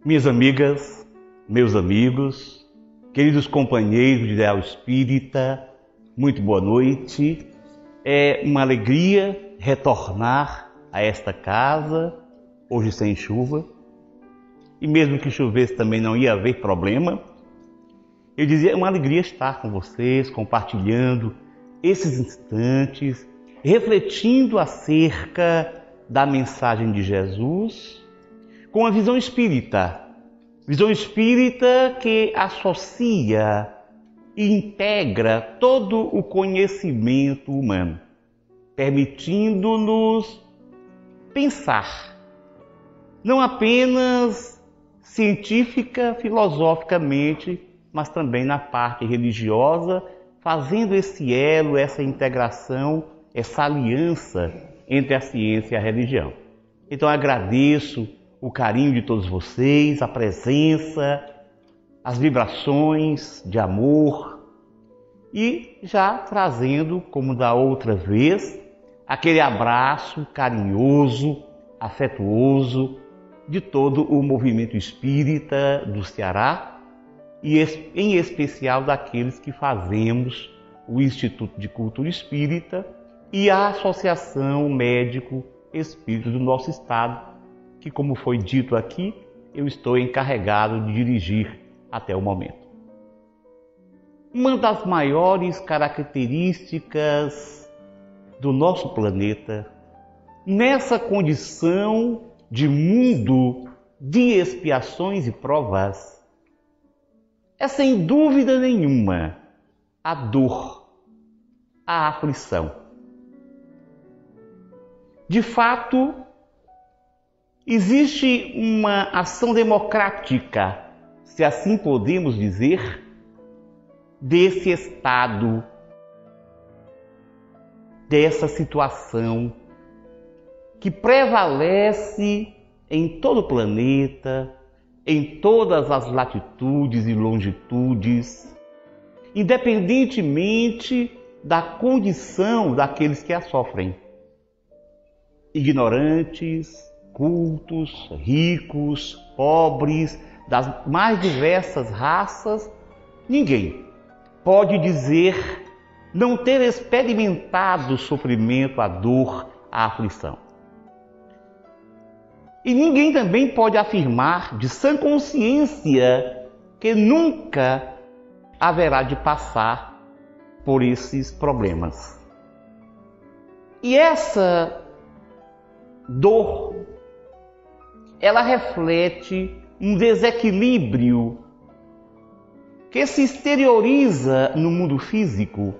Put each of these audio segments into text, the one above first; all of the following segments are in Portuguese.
Minhas amigas, meus amigos, queridos companheiros de Ideal Espírita, muito boa noite. É uma alegria retornar a esta casa, hoje sem chuva, e mesmo que chovesse também não ia haver problema. Eu dizia, é uma alegria estar com vocês, compartilhando esses instantes, refletindo acerca da mensagem de Jesus, com a visão espírita que associa e integra todo o conhecimento humano, permitindo-nos pensar, não apenas científica, filosoficamente, mas também na parte religiosa, fazendo esse elo, essa integração, essa aliança entre a ciência e a religião. Então agradeço o carinho de todos vocês, a presença, as vibrações de amor e já trazendo, como da outra vez, aquele abraço carinhoso, afetuoso de todo o movimento espírita do Ceará e em especial daqueles que fazemos o Instituto de Cultura Espírita e a Associação Médico Espírita do nosso estado, que, como foi dito aqui, eu estou encarregado de dirigir até o momento. Uma das maiores características do nosso planeta, nessa condição de mundo de expiações e provas, é sem dúvida nenhuma a dor, a aflição. De fato, existe uma ação democrática, se assim podemos dizer, desse estado, dessa situação que prevalece em todo o planeta, em todas as latitudes e longitudes, independentemente da condição daqueles que a sofrem. Ignorantes, cultos, ricos, pobres, das mais diversas raças, ninguém pode dizer não ter experimentado o sofrimento, a dor, a aflição. E ninguém também pode afirmar de sã consciência que nunca haverá de passar por esses problemas. E essa dor, ela reflete um desequilíbrio que se exterioriza no mundo físico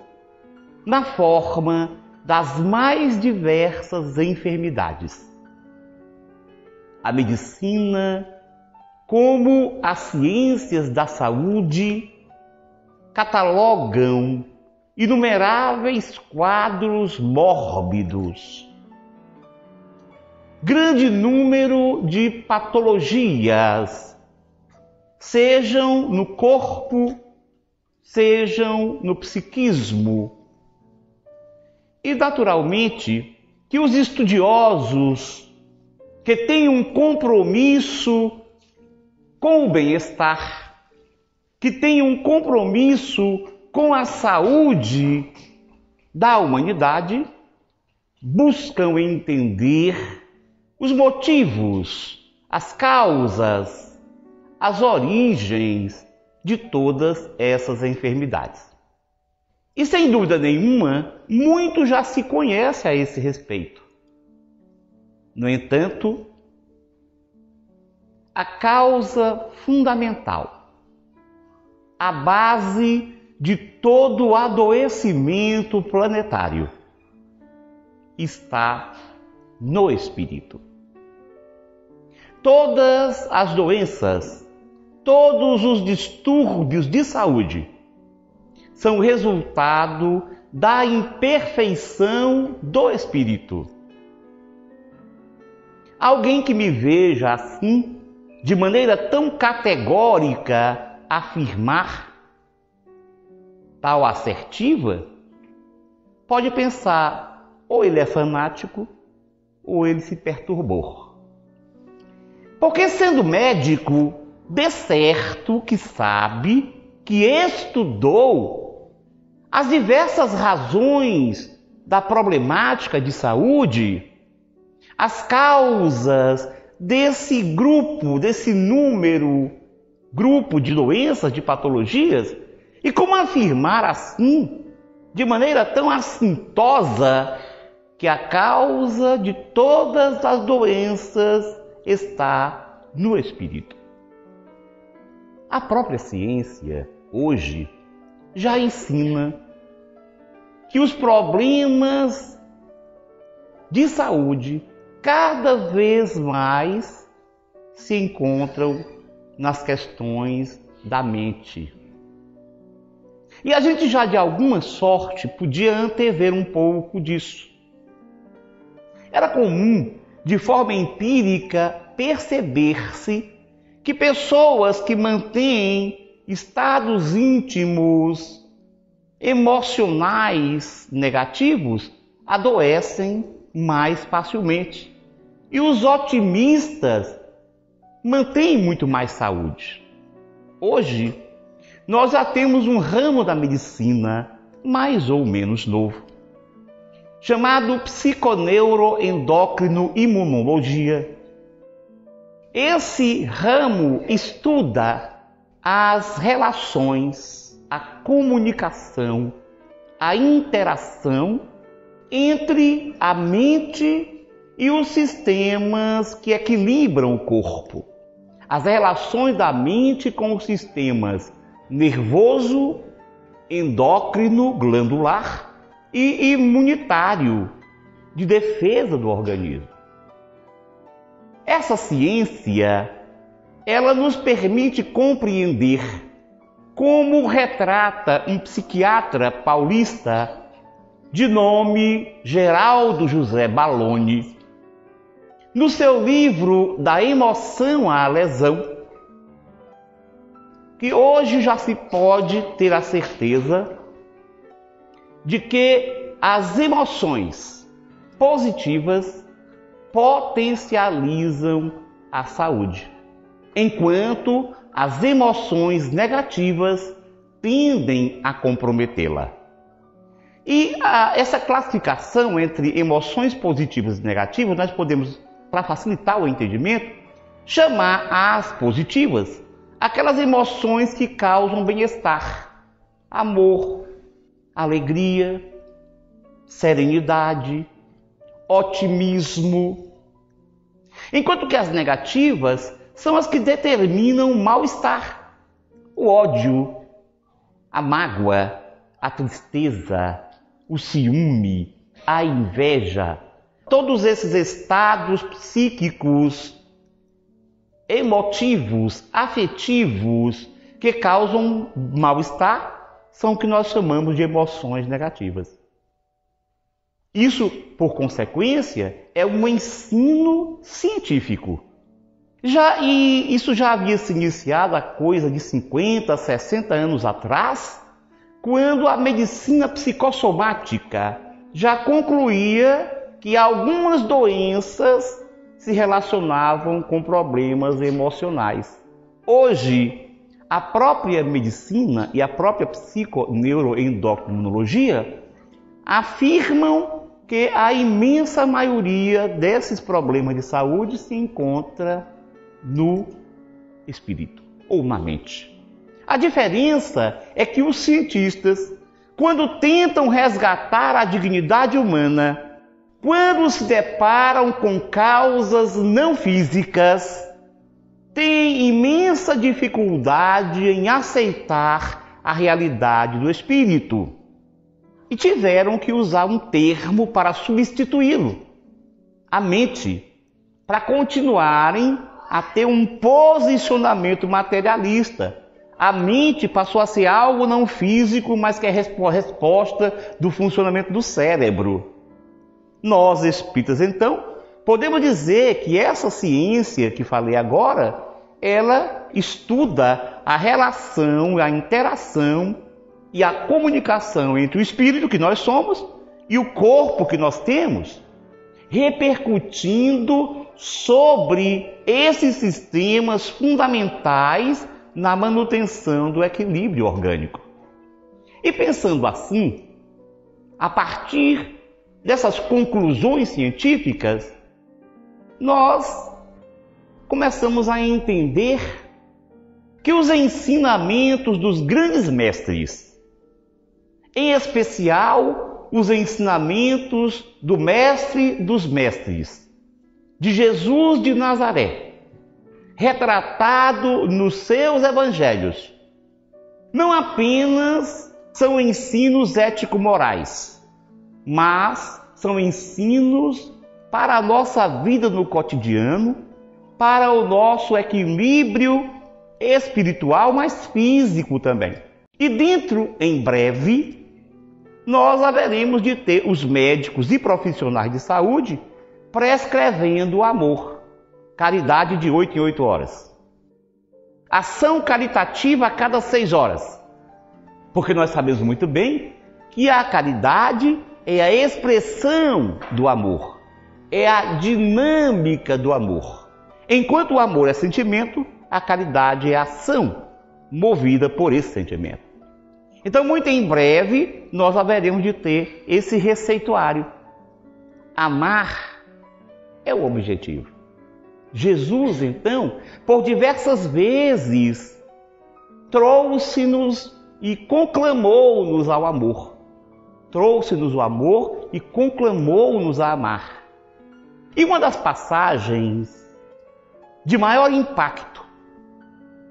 na forma das mais diversas enfermidades. A medicina, como as ciências da saúde, catalogam inumeráveis quadros mórbidos, grande número de patologias, sejam no corpo, sejam no psiquismo. E, naturalmente, que os estudiosos que têm um compromisso com o bem-estar, que têm um compromisso com a saúde da humanidade, buscam entender os motivos, as causas, as origens de todas essas enfermidades. E sem dúvida nenhuma, muito já se conhece a esse respeito. No entanto, a causa fundamental, a base de todo o adoecimento planetário, está no espírito. Todas as doenças, todos os distúrbios de saúde são resultado da imperfeição do espírito. Alguém que me veja assim, de maneira tão categórica, afirmar tal assertiva, pode pensar, ou ele é fanático, ou ele se perturbou. Porque sendo médico, de certo que sabe, que estudou as diversas razões da problemática de saúde, as causas desse grupo de doenças, de patologias, e como afirmar assim, de maneira tão assintosa, que a causa de todas as doenças está no espírito. A própria ciência, hoje, já ensina que os problemas de saúde cada vez mais se encontram nas questões da mente. E a gente já de alguma sorte podia antever um pouco disso. Era comum, de forma empírica, perceber-se que pessoas que mantêm estados íntimos, emocionais negativos, adoecem mais facilmente. E os otimistas mantêm muito mais saúde. Hoje, nós já temos um ramo da medicina mais ou menos novo, chamado psiconeuroendócrino-imunologia. Esse ramo estuda as relações, a comunicação, a interação entre a mente e os sistemas que equilibram o corpo. As relações da mente com os sistemas nervoso, endócrino, glandular e imunitário, de defesa do organismo. Essa ciência, ela nos permite compreender como retrata um psiquiatra paulista de nome Geraldo José Balloni, no seu livro Da Emoção à Lesão, que hoje já se pode ter a certeza de que as emoções positivas potencializam a saúde, enquanto as emoções negativas tendem a comprometê-la. E essa classificação entre emoções positivas e negativas, nós podemos, para facilitar o entendimento, chamar as positivas aquelas emoções que causam bem-estar, amor, alegria, serenidade, otimismo. Enquanto que as negativas são as que determinam o mal-estar, o ódio, a mágoa, a tristeza, o ciúme, a inveja. Todos esses estados psíquicos, emotivos, afetivos, que causam mal-estar, são o que nós chamamos de emoções negativas. Isso, por consequência, é um ensino científico. Isso já havia se iniciado há coisa de 50, 60 anos atrás, quando a medicina psicossomática já concluía que algumas doenças se relacionavam com problemas emocionais. Hoje, a própria medicina e a própria psiconeuroendocrinologia afirmam que a imensa maioria desses problemas de saúde se encontra no espírito ou na mente. A diferença é que os cientistas, quando tentam resgatar a dignidade humana, quando se deparam com causas não físicas, têm imensa dificuldade em aceitar a realidade do espírito e tiveram que usar um termo para substituí-lo, a mente, para continuarem a ter um posicionamento materialista. A mente passou a ser algo não físico, mas que é resposta do funcionamento do cérebro. Nós, espíritas, então, podemos dizer que essa ciência que falei agora, ela estuda a relação, a interação e a comunicação entre o espírito que nós somos e o corpo que nós temos, repercutindo sobre esses sistemas fundamentais na manutenção do equilíbrio orgânico. E pensando assim, a partir dessas conclusões científicas, nós começamos a entender que os ensinamentos dos grandes mestres, em especial os ensinamentos do Mestre dos Mestres, de Jesus de Nazaré, retratado nos seus evangelhos, não apenas são ensinos ético-morais, mas são ensinos para a nossa vida no cotidiano, para o nosso equilíbrio espiritual, mas físico também. E dentro, em breve, nós haveremos de ter os médicos e profissionais de saúde prescrevendo o amor, caridade de 8 em 8 horas, ação caritativa a cada 6 horas, porque nós sabemos muito bem que a caridade é a expressão do amor, é a dinâmica do amor. Enquanto o amor é sentimento, a caridade é ação movida por esse sentimento. Então, muito em breve, nós haveremos de ter esse receituário. Amar é o objetivo. Jesus, então, por diversas vezes, trouxe-nos e conclamou-nos ao amor. Trouxe-nos o amor e conclamou-nos a amar. E uma das passagens de maior impacto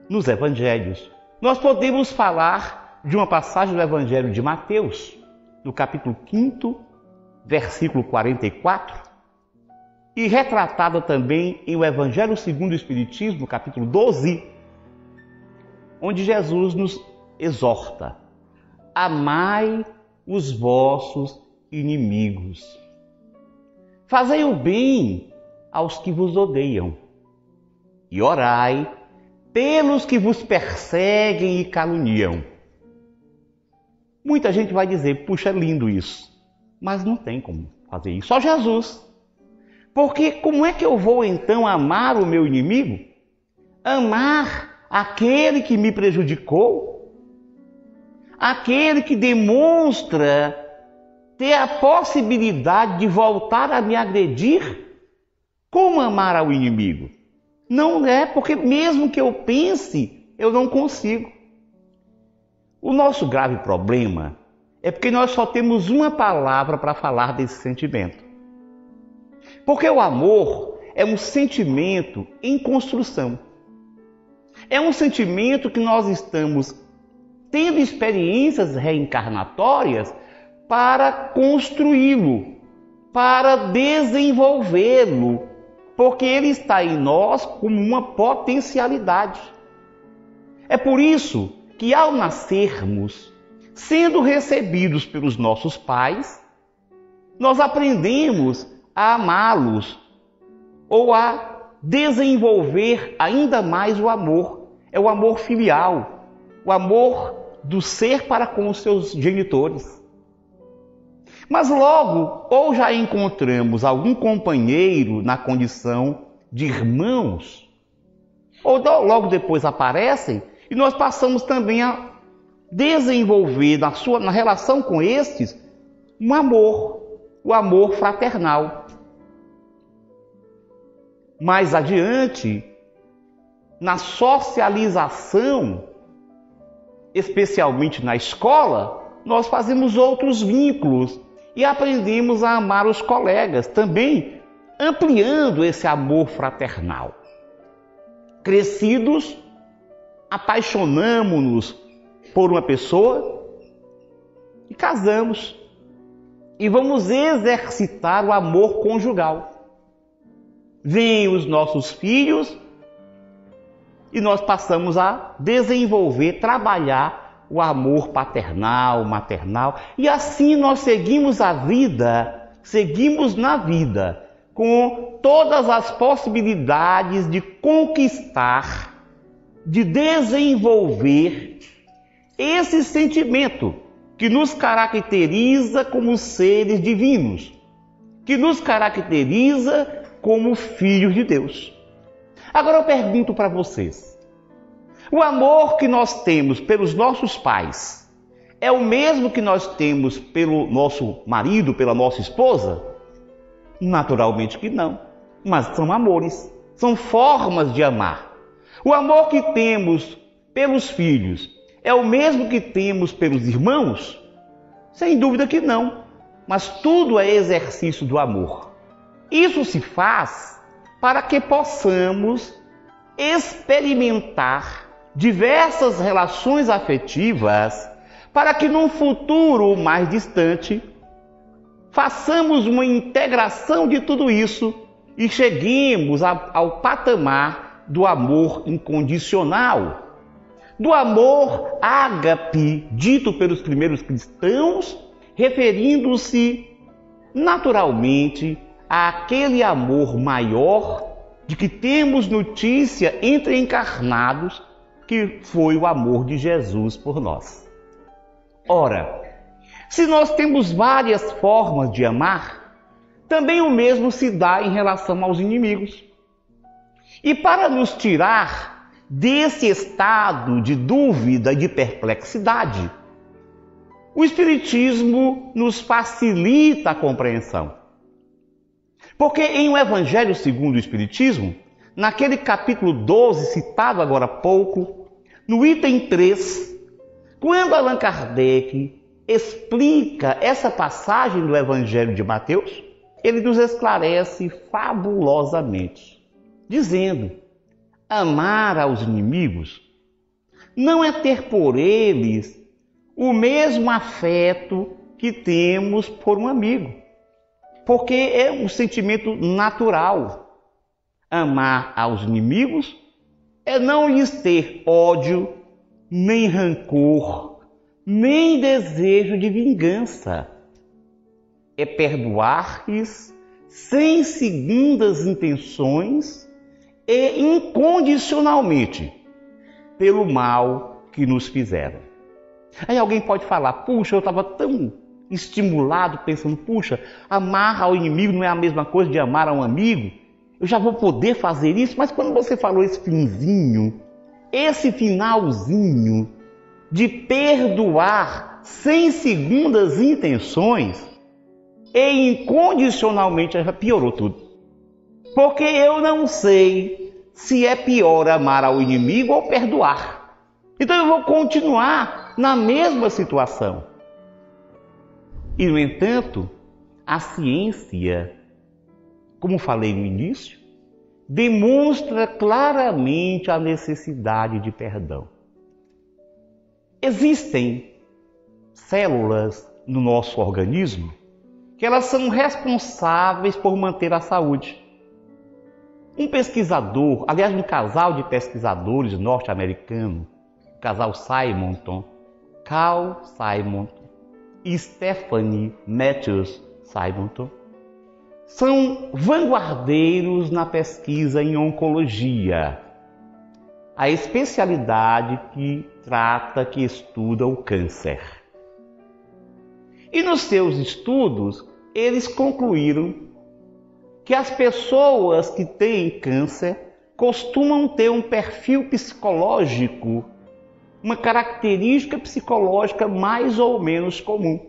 nos evangelhos, nós podemos falar de uma passagem do Evangelho de Mateus, no capítulo 5, versículo 44, e retratada também em o Evangelho segundo o Espiritismo, no capítulo 12, onde Jesus nos exorta: amai os vossos inimigos, fazei o bem aos que vos odeiam, e orai pelos que vos perseguem e caluniam. Muita gente vai dizer: puxa, é lindo isso, mas não tem como fazer isso, só Jesus. Porque como é que eu vou então amar o meu inimigo? Amar aquele que me prejudicou? Aquele que demonstra ter a possibilidade de voltar a me agredir? Como amar ao inimigo? Não é, porque mesmo que eu pense, eu não consigo. O nosso grave problema é porque nós só temos uma palavra para falar desse sentimento. Porque o amor é um sentimento em construção. É um sentimento que nós estamos tendo experiências reencarnatórias para construí-lo, para desenvolvê-lo, porque ele está em nós como uma potencialidade. É por isso que ao nascermos, sendo recebidos pelos nossos pais, nós aprendemos a amá-los ou a desenvolver ainda mais o amor. É o amor filial, o amor do ser para com os seus genitores. Mas logo, ou já encontramos algum companheiro na condição de irmãos, ou logo depois aparecem e nós passamos também a desenvolver na relação com estes um amor, o amor fraternal. Mais adiante, na socialização, especialmente na escola, nós fazemos outros vínculos e aprendemos a amar os colegas, também ampliando esse amor fraternal. Crescidos, apaixonamo-nos por uma pessoa e casamos. E vamos exercitar o amor conjugal. Vêm os nossos filhos e nós passamos a desenvolver, trabalhar o amor paternal, maternal. E assim nós seguimos a vida, seguimos na vida, com todas as possibilidades de conquistar, de desenvolver esse sentimento que nos caracteriza como seres divinos, que nos caracteriza como filhos de Deus. Agora eu pergunto para vocês, o amor que nós temos pelos nossos pais é o mesmo que nós temos pelo nosso marido, pela nossa esposa? Naturalmente que não, mas são amores, são formas de amar. O amor que temos pelos filhos é o mesmo que temos pelos irmãos? Sem dúvida que não, mas tudo é exercício do amor. Isso se faz para que possamos experimentar diversas relações afetivas, para que num futuro mais distante façamos uma integração de tudo isso e cheguemos ao patamar do amor incondicional, do amor ágape, dito pelos primeiros cristãos, referindo-se naturalmente àquele amor maior de que temos notícia entre encarnados, que foi o amor de Jesus por nós. Ora, se nós temos várias formas de amar, também o mesmo se dá em relação aos inimigos. E para nos tirar desse estado de dúvida e de perplexidade, o Espiritismo nos facilita a compreensão. Porque em O Evangelho segundo o Espiritismo, naquele capítulo 12, citado agora há pouco, no item 3, quando Allan Kardec explica essa passagem do Evangelho de Mateus, ele nos esclarece fabulosamente, dizendo: amar aos inimigos não é ter por eles o mesmo afeto que temos por um amigo, porque é um sentimento natural. Amar aos inimigos é não lhes ter ódio, nem rancor, nem desejo de vingança. É perdoar-lhes sem segundas intenções e incondicionalmente pelo mal que nos fizeram. Aí alguém pode falar: puxa, eu estava tão estimulado pensando, puxa, amar ao inimigo não é a mesma coisa de amar a um amigo, eu já vou poder fazer isso. Mas quando você falou esse finzinho, esse finalzinho de perdoar sem segundas intenções e incondicionalmente, já piorou tudo. Porque eu não sei se é pior amar ao inimigo ou perdoar. Então eu vou continuar na mesma situação. E, no entanto, a ciência, como falei no início, demonstra claramente a necessidade de perdão. Existem células no nosso organismo que elas são responsáveis por manter a saúde. Um pesquisador, aliás, um casal de pesquisadores norte-americanos, o casal Simonton, Carl Simonton e Stephanie Matthews Simonton, são vanguardeiros na pesquisa em oncologia, a especialidade que estuda o câncer. E nos seus estudos, eles concluíram que as pessoas que têm câncer costumam ter um perfil psicológico, uma característica psicológica mais ou menos comum,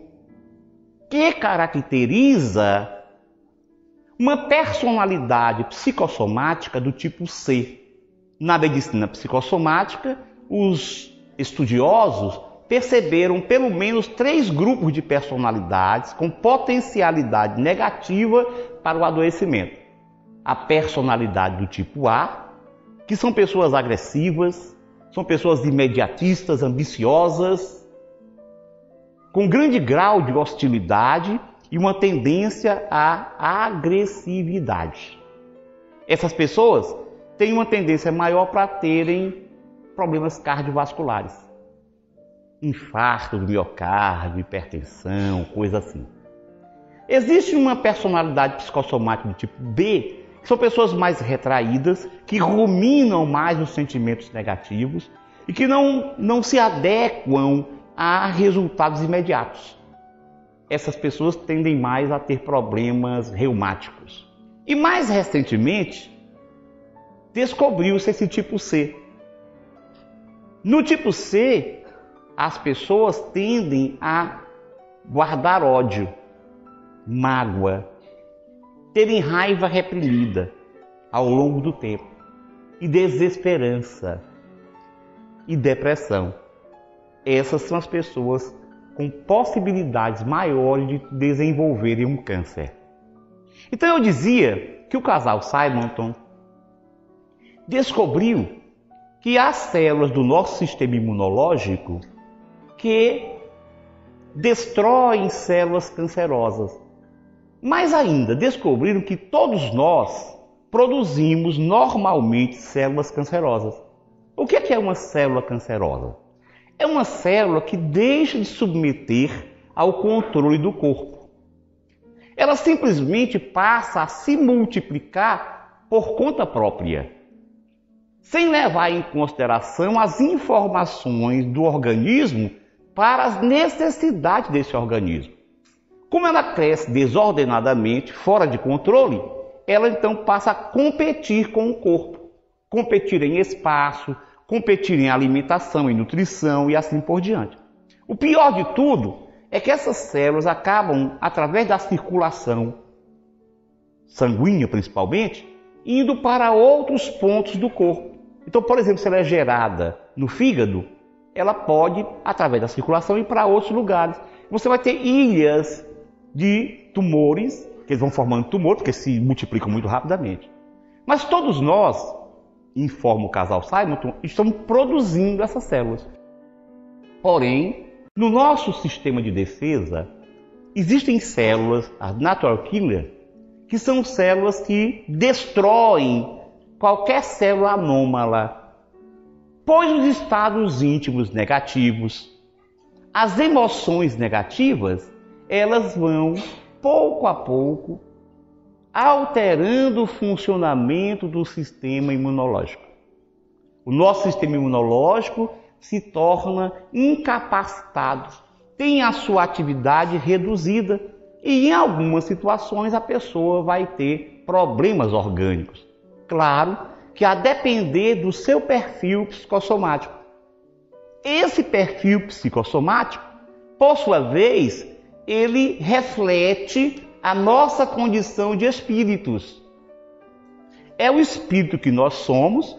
que caracteriza uma personalidade psicossomática do tipo C. Na medicina psicossomática, os estudiosos perceberam pelo menos 3 grupos de personalidades com potencialidade negativa para o adoecimento. A personalidade do tipo A, que são pessoas agressivas, são pessoas imediatistas, ambiciosas, com grande grau de hostilidade e uma tendência à agressividade. Essas pessoas têm uma tendência maior para terem problemas cardiovasculares, infarto do miocárdio, hipertensão, coisa assim. Existe uma personalidade psicossomática do tipo B, que são pessoas mais retraídas, que ruminam mais os sentimentos negativos e que não se adequam a resultados imediatos. Essas pessoas tendem mais a ter problemas reumáticos. E mais recentemente, descobriu-se esse tipo C. No tipo C, as pessoas tendem a guardar ódio, mágoa, terem raiva reprimida ao longo do tempo, e desesperança e depressão. Essas são as pessoas com possibilidades maiores de desenvolverem um câncer. Então eu dizia que o casal Simonton descobriu que há células do nosso sistema imunológico que destroem células cancerosas. Mais ainda, descobriram que todos nós produzimos normalmente células cancerosas. O que é uma célula cancerosa? É uma célula que deixa de submeter ao controle do corpo. Ela simplesmente passa a se multiplicar por conta própria, sem levar em consideração as informações do organismo para as necessidades desse organismo. Como ela cresce desordenadamente, fora de controle, ela então passa a competir com o corpo, competir em espaço, competir em alimentação, em nutrição e assim por diante. O pior de tudo é que essas células acabam, através da circulação sanguínea principalmente, indo para outros pontos do corpo. Então, por exemplo, se ela é gerada no fígado, ela pode, através da circulação, ir para outros lugares. Você vai ter ilhas de tumores, que eles vão formando tumores, porque se multiplicam muito rapidamente. Mas todos nós, informa o casal Simonton, estamos produzindo essas células. Porém, no nosso sistema de defesa, existem células, as natural killer, que são células que destroem qualquer célula anômala, pois os estados íntimos negativos, as emoções negativas, elas vão, pouco a pouco, alterando o funcionamento do sistema imunológico. O nosso sistema imunológico se torna incapacitado, tem a sua atividade reduzida e em algumas situações a pessoa vai ter problemas orgânicos. Claro que a depender do seu perfil psicossomático. Esse perfil psicossomático, por sua vez, ele reflete a nossa condição de espíritos. É o espírito que nós somos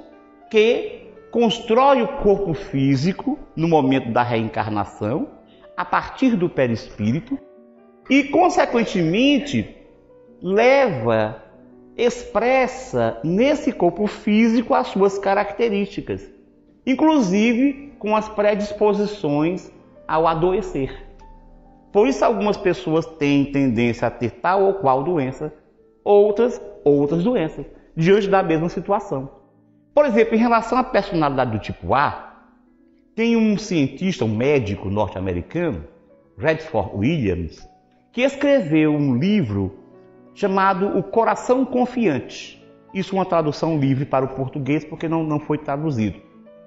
que constrói o corpo físico no momento da reencarnação, a partir do perispírito, e, consequentemente, expressa nesse corpo físico as suas características, inclusive com as predisposições ao adoecer. Por isso, algumas pessoas têm tendência a ter tal ou qual doença, outras doenças, diante da mesma situação. Por exemplo, em relação à personalidade do tipo A, tem um cientista, um médico norte-americano, Redford Williams, que escreveu um livro chamado O Coração Confiante. Isso é uma tradução livre para o português, porque não foi traduzido.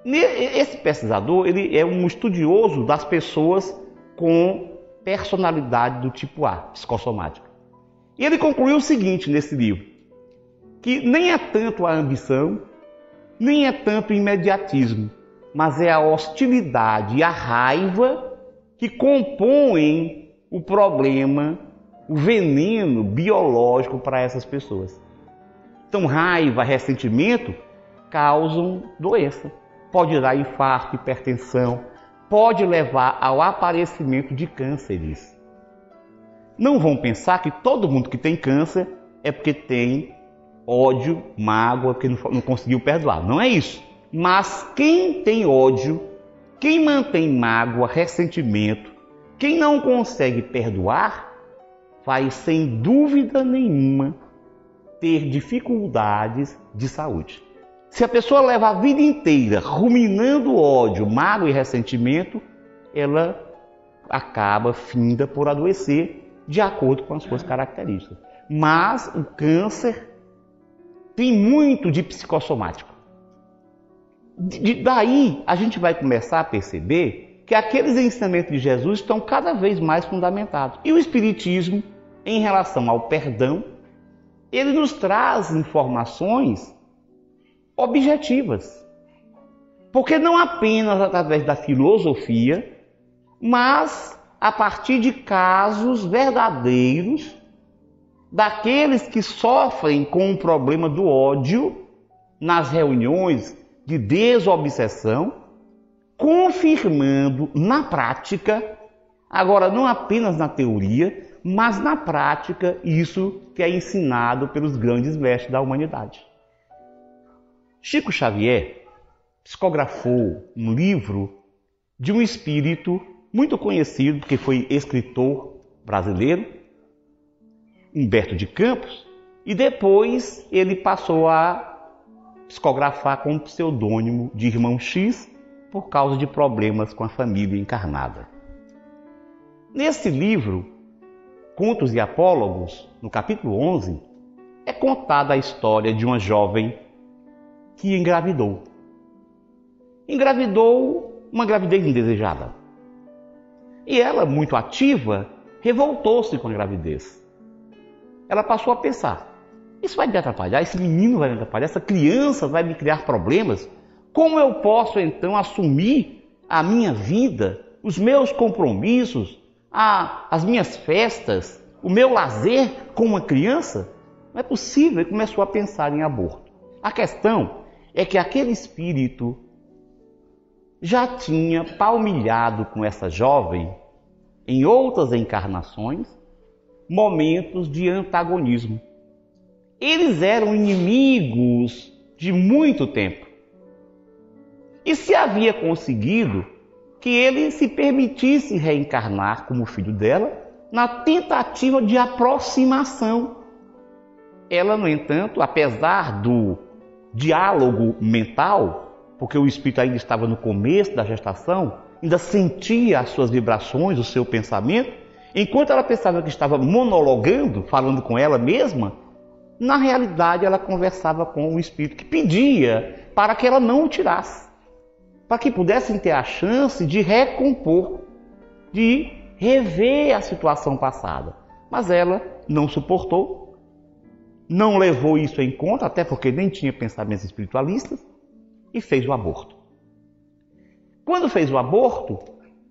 Esse pesquisador, ele é um estudioso das pessoas com personalidade do tipo A, psicossomática. E ele concluiu o seguinte nesse livro, que nem é tanto a ambição, nem é tanto o imediatismo, mas é a hostilidade e a raiva que compõem o problema, o veneno biológico para essas pessoas. Então, raiva, ressentimento causam doença. Pode dar infarto, hipertensão, pode levar ao aparecimento de cânceres. Não vão pensar que todo mundo que tem câncer é porque tem ódio, mágoa, porque não conseguiu perdoar. Não é isso. Mas quem tem ódio, quem mantém mágoa, ressentimento, quem não consegue perdoar, vai sem dúvida nenhuma ter dificuldades de saúde. Se a pessoa leva a vida inteira ruminando ódio, mágoa e ressentimento, ela acaba finda por adoecer de acordo com as suas características. Mas o câncer tem muito de psicossomático. Daí a gente vai começar a perceber que aqueles ensinamentos de Jesus estão cada vez mais fundamentados. E o Espiritismo, em relação ao perdão, ele nos traz informações objetivas. Porque não apenas através da filosofia, mas a partir de casos verdadeiros daqueles que sofrem com o problema do ódio nas reuniões de desobsessão, confirmando na prática, agora não apenas na teoria, mas na prática, isso que é ensinado pelos grandes mestres da humanidade. Chico Xavier psicografou um livro de um espírito muito conhecido, que foi escritor brasileiro, Humberto de Campos, e depois ele passou a psicografar com o pseudônimo de Irmão X por causa de problemas com a família encarnada. Nesse livro, Contos e Apólogos, no capítulo 11, é contada a história de uma jovem que engravidou. Engravidou uma gravidez indesejada. E ela, muito ativa, revoltou-se com a gravidez. Ela passou a pensar: isso vai me atrapalhar, esse menino vai me atrapalhar, essa criança vai me criar problemas. Como eu posso então assumir a minha vida, os meus compromissos, as minhas festas, o meu lazer com uma criança? Não é possível. E começou a pensar em aborto. A questão é que aquele espírito já tinha palmilhado com essa jovem, em outras encarnações, momentos de antagonismo. Eles eram inimigos de muito tempo. E se havia conseguido que ele se permitisse reencarnar como filho dela, na tentativa de aproximação. Ela, no entanto, apesar do diálogo mental, porque o espírito ainda estava no começo da gestação, ainda sentia as suas vibrações, o seu pensamento, enquanto ela pensava que estava monologando, falando com ela mesma, na realidade ela conversava com o espírito que pedia para que ela não o tirasse, para que pudessem ter a chance de recompor, de rever a situação passada. Mas ela não suportou, não levou isso em conta, até porque nem tinha pensamentos espiritualistas, e fez o aborto. Quando fez o aborto,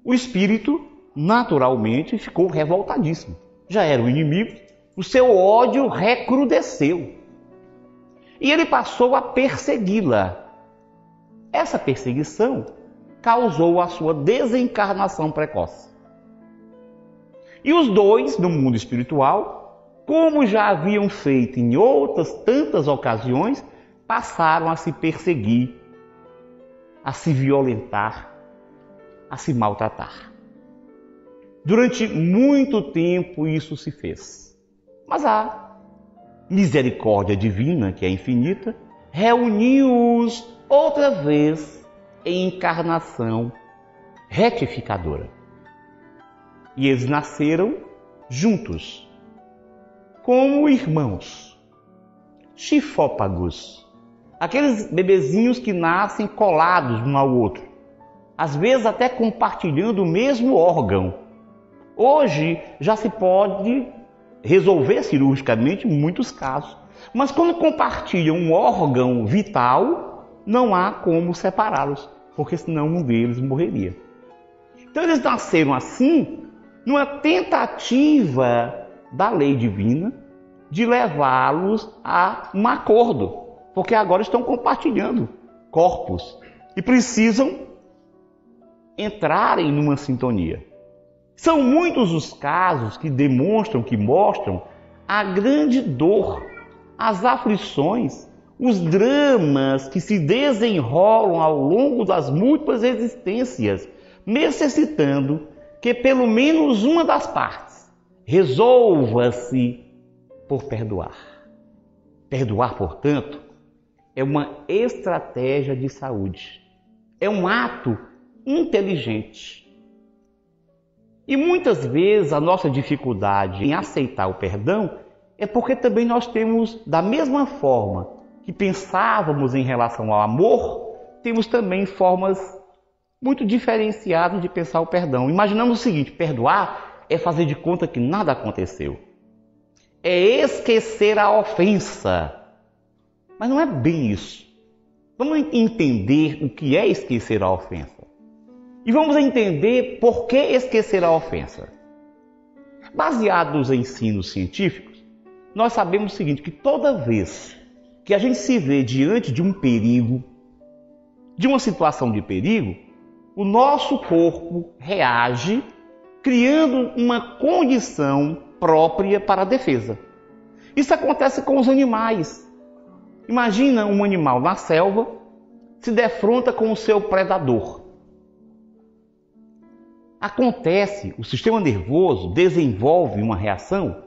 o espírito naturalmente ficou revoltadíssimo. Já era o inimigo, o seu ódio recrudesceu. E ele passou a persegui-la. Essa perseguição causou a sua desencarnação precoce. E os dois, no mundo espiritual, como já haviam feito em outras tantas ocasiões, passaram a se perseguir, a se violentar, a se maltratar. Durante muito tempo isso se fez. Mas a misericórdia divina, que é infinita, reuniu-os outra vez em encarnação retificadora. E eles nasceram juntos, como irmãos, chifópagos, aqueles bebezinhos que nascem colados um ao outro, às vezes até compartilhando o mesmo órgão. Hoje já se pode resolver cirurgicamente muitos casos, mas quando compartilham um órgão vital, não há como separá-los, porque senão um deles morreria. Então eles nasceram assim, numa tentativa da lei divina de levá-los a um acordo, porque agora estão compartilhando corpos e precisam entrarem numa sintonia. São muitos os casos que demonstram, que mostram a grande dor, as aflições, os dramas que se desenrolam ao longo das múltiplas existências, necessitando que pelo menos uma das partes resolva-se por perdoar. Perdoar, portanto, é uma estratégia de saúde, é um ato inteligente. E muitas vezes a nossa dificuldade em aceitar o perdão é porque também nós temos, da mesma forma que pensávamos em relação ao amor, temos também formas muito diferenciadas de pensar o perdão. Imaginamos o seguinte: perdoar é fazer de conta que nada aconteceu. é esquecer a ofensa. Mas não é bem isso. Vamos entender o que é esquecer a ofensa. E vamos entender por que esquecer a ofensa. Baseado nos ensinos científicos, nós sabemos o seguinte, que toda vez que a gente se vê diante de um perigo, de uma situação de perigo, o nosso corpo reage criando uma condição própria para a defesa. Isso acontece com os animais. Imagina um animal na selva se defronta com o seu predador. Acontece, o sistema nervoso desenvolve uma reação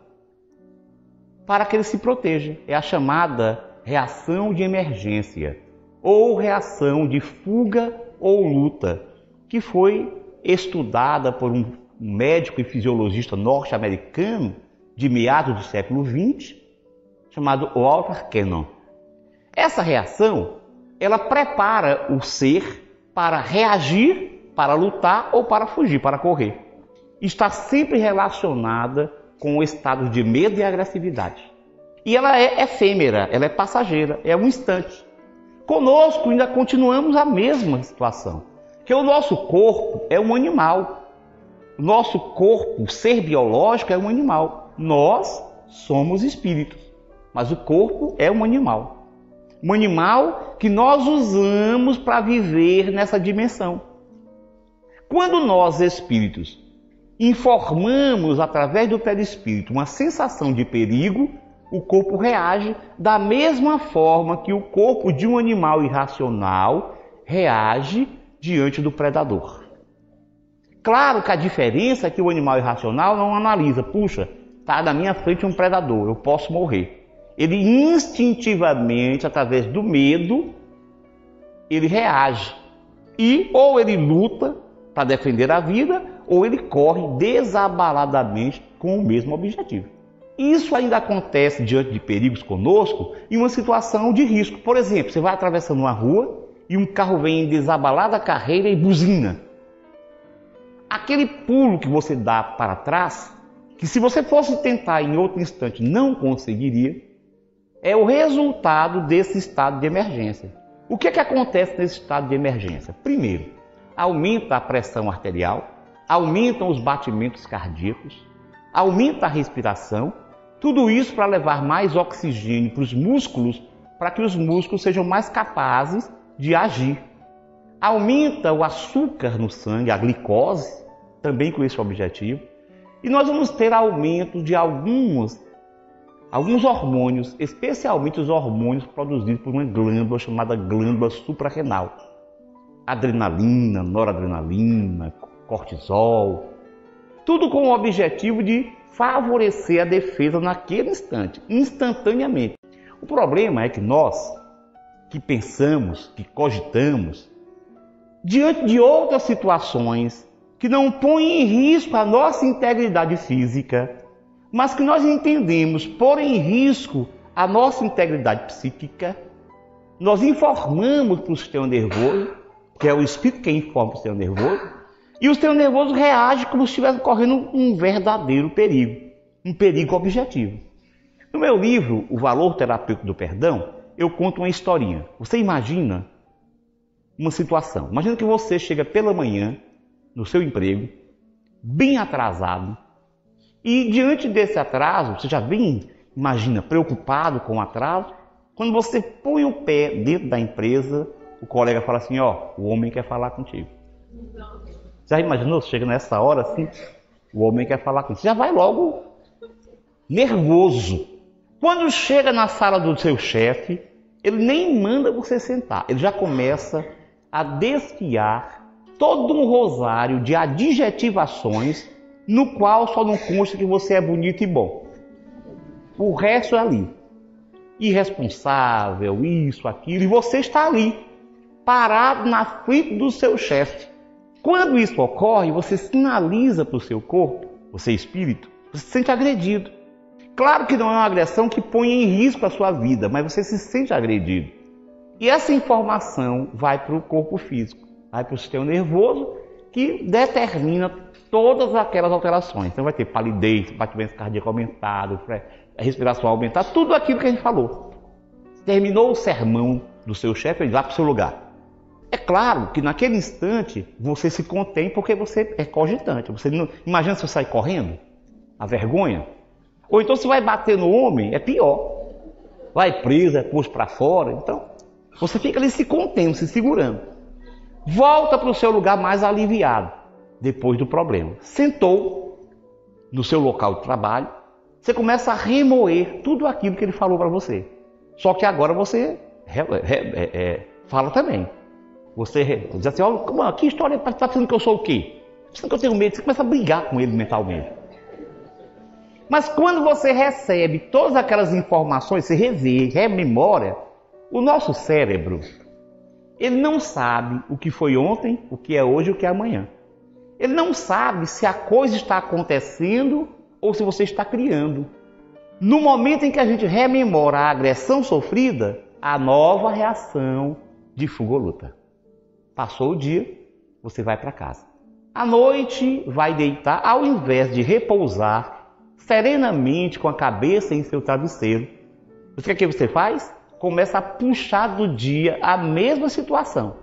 para que ele se proteja. É a chamada reação de emergência ou reação de fuga ou luta, que foi estudada por um médico e fisiologista norte-americano de meados do século XX, chamado Walter Cannon. Essa reação, ela prepara o ser para reagir, para lutar ou para fugir, para correr. Está sempre relacionada com o estado de medo e agressividade. E ela é efêmera, ela é passageira, é um instante. Conosco ainda continuamos a mesma situação, que o nosso corpo é um animal. O nosso corpo, o ser biológico é um animal. Nós somos espíritos, mas o corpo é um animal. Um animal que nós usamos para viver nessa dimensão. Quando nós, espíritos, informamos através do perispírito uma sensação de perigo, o corpo reage da mesma forma que o corpo de um animal irracional reage diante do predador. Claro que a diferença é que o animal irracional não analisa, puxa, está na minha frente um predador, eu posso morrer. Ele instintivamente, através do medo, ele reage. E ou ele luta para defender a vida, ou ele corre desabaladamente com o mesmo objetivo. Isso ainda acontece diante de perigos conosco em uma situação de risco. Por exemplo, você vai atravessando uma rua e um carro vem em desabalada carreira e buzina. Aquele pulo que você dá para trás, que se você fosse tentar em outro instante não conseguiria, é o resultado desse estado de emergência. O que é que acontece nesse estado de emergência? Primeiro, aumenta a pressão arterial, aumentam os batimentos cardíacos, aumenta a respiração, tudo isso para levar mais oxigênio para os músculos, para que os músculos sejam mais capazes de agir. Aumenta o açúcar no sangue, a glicose, também com esse objetivo. E nós vamos ter aumento de alguns hormônios, especialmente os hormônios produzidos por uma glândula chamada glândula suprarrenal. Adrenalina, noradrenalina, cortisol, tudo com o objetivo de favorecer a defesa naquele instante, instantaneamente. O problema é que nós, que pensamos, que cogitamos, diante de outras situações que não põem em risco a nossa integridade física, mas que nós entendemos pôr em risco a nossa integridade psíquica, nós informamos para o sistema nervoso, que é o espírito que informa para o sistema nervoso, e o sistema nervoso reage como se estivesse correndo um verdadeiro perigo, um perigo objetivo. No meu livro, O Valor Terapêutico do Perdão, eu conto uma historinha. Você imagina uma situação. Imagina que você chega pela manhã no seu emprego, bem atrasado, e diante desse atraso, você já vem, imagina, preocupado com o atraso, quando você põe o pé dentro da empresa, o colega fala assim, ó, o homem quer falar contigo. Já imaginou? Você chega nessa hora assim, o homem quer falar contigo. Você já vai logo nervoso. Quando chega na sala do seu chefe, ele nem manda você sentar. Ele já começa a desfiar todo um rosário de adjetivações no qual só não consta que você é bonito e bom. O resto é ali. Irresponsável, isso, aquilo. E você está ali, parado na frente do seu chefe. Quando isso ocorre, você sinaliza para o seu corpo, você espírito, você se sente agredido. Claro que não é uma agressão que põe em risco a sua vida, mas você se sente agredido. E essa informação vai para o corpo físico, vai para o sistema nervoso, que determina todas aquelas alterações. Então vai ter palidez, batimento cardíaco aumentado, a respiração aumentar, tudo aquilo que a gente falou. Terminou o sermão do seu chefe, ele vai para o seu lugar. É claro que naquele instante você se contém porque você é cogitante. Você não, imagina se você sair correndo, a vergonha. Ou então se vai bater no homem, é pior. Vai preso, é posto para fora. Então, você fica ali se contendo, se segurando. Volta para o seu lugar mais aliviado, depois do problema. Sentou no seu local de trabalho, você começa a remoer tudo aquilo que ele falou para você. Só que agora você fala também. Você diz assim, olha, que história, está pensando que eu sou o quê? Pensando que eu tenho medo, você começa a brigar com ele mentalmente. Mas quando você recebe todas aquelas informações, você revê, rememora, o nosso cérebro, ele não sabe o que foi ontem, o que é hoje e o que é amanhã. Ele não sabe se a coisa está acontecendo ou se você está criando. No momento em que a gente rememora a agressão sofrida, a nova reação de fuga ou luta. Passou o dia, você vai para casa. À noite, vai deitar, ao invés de repousar serenamente com a cabeça em seu travesseiro. O que você faz? Começa a puxar do dia a mesma situação.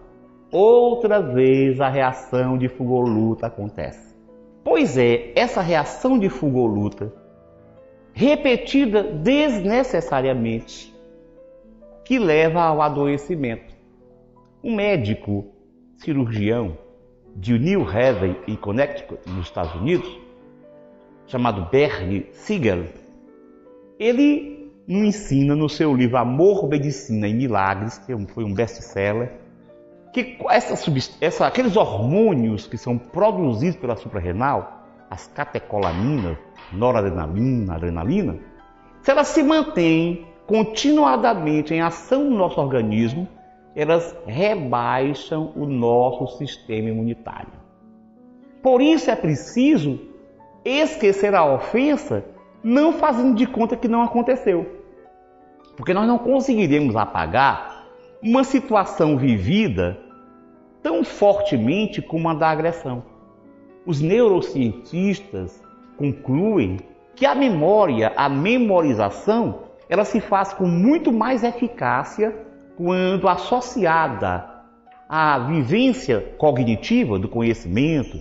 Outra vez a reação de fuga ou luta acontece. Pois é, essa reação de fuga ou luta, repetida desnecessariamente, que leva ao adoecimento. Um médico cirurgião de New Haven, em Connecticut, nos Estados Unidos, chamado Bernie Siegel, ele nos ensina no seu livro Amor, Medicina e Milagres, que foi um best-seller, que aqueles hormônios que são produzidos pela suprarrenal, as catecolaminas, noradrenalina, adrenalina, se elas se mantêm continuadamente em ação no nosso organismo, elas rebaixam o nosso sistema imunitário. Por isso é preciso esquecer a ofensa, não fazendo de conta que não aconteceu. Porque nós não conseguiremos apagar uma situação vivida tão fortemente como a da agressão. Os neurocientistas concluem que a memória, a memorização, ela se faz com muito mais eficácia quando associada à vivência cognitiva do conhecimento,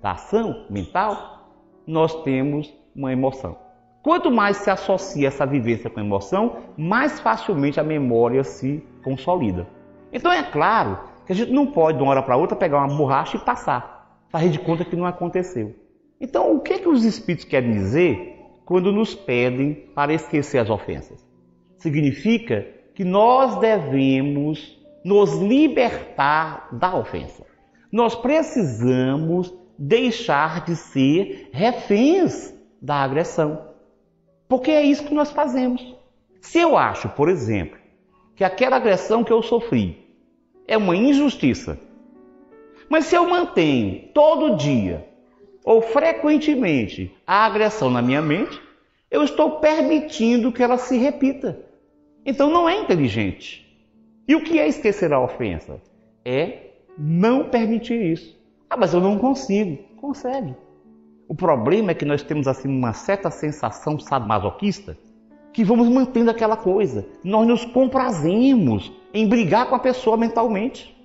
da ação mental, nós temos uma emoção. Quanto mais se associa essa vivência com a emoção, mais facilmente a memória se consolida. Então é claro que a gente não pode de uma hora para outra pegar uma borracha e passar, fazer de conta que não aconteceu. Então o que os espíritos querem dizer quando nos pedem para esquecer as ofensas? Significa que nós devemos nos libertar da ofensa. Nós precisamos deixar de ser reféns da agressão. Porque é isso que nós fazemos. Se eu acho, por exemplo, que aquela agressão que eu sofri é uma injustiça, mas se eu mantenho todo dia ou frequentemente a agressão na minha mente, eu estou permitindo que ela se repita. Então não é inteligente. E o que é esquecer a ofensa? É não permitir isso. Ah, mas eu não consigo. Consegue. O problema é que nós temos assim uma certa sensação sadomasoquista que vamos mantendo aquela coisa. Nós nos comprazemos em brigar com a pessoa mentalmente,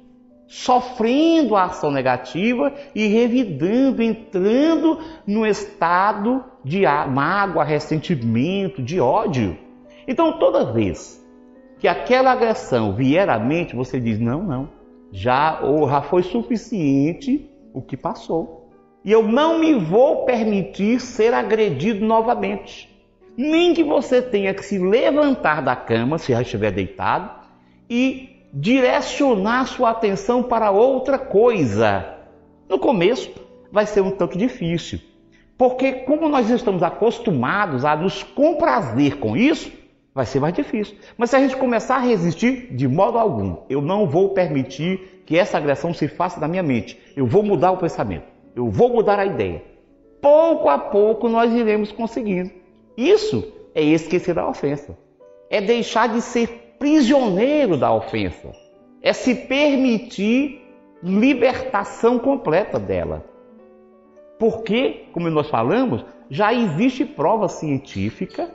sofrendo a ação negativa e revidando, entrando no estado de mágoa, ressentimento, de ódio. Então, toda vez que aquela agressão vier à mente, você diz, não, já foi suficiente o que passou. E eu não me vou permitir ser agredido novamente. Nem que você tenha que se levantar da cama, se já estiver deitado, e direcionar sua atenção para outra coisa. No começo vai ser um tanto difícil, porque como nós estamos acostumados a nos comprazer com isso, vai ser mais difícil. Mas se a gente começar a resistir, de modo algum, eu não vou permitir que essa agressão se faça na minha mente. Eu vou mudar o pensamento, eu vou mudar a ideia. Pouco a pouco nós iremos conseguindo. Isso é esquecer a ofensa. É deixar de ser prisioneiro da ofensa. É se permitir libertação completa dela. Porque, como nós falamos, já existe prova científica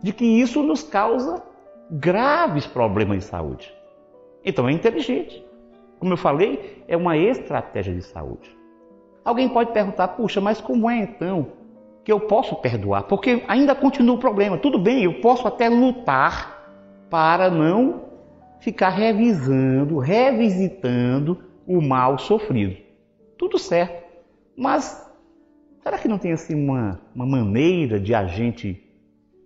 de que isso nos causa graves problemas de saúde. Então é inteligente. Como eu falei, é uma estratégia de saúde. Alguém pode perguntar, puxa, mas como é então que eu posso perdoar? Porque ainda continua o problema. Tudo bem, eu posso até lutar para não ficar revisitando o mal sofrido. Tudo certo. Mas será que não tem assim uma maneira de a gente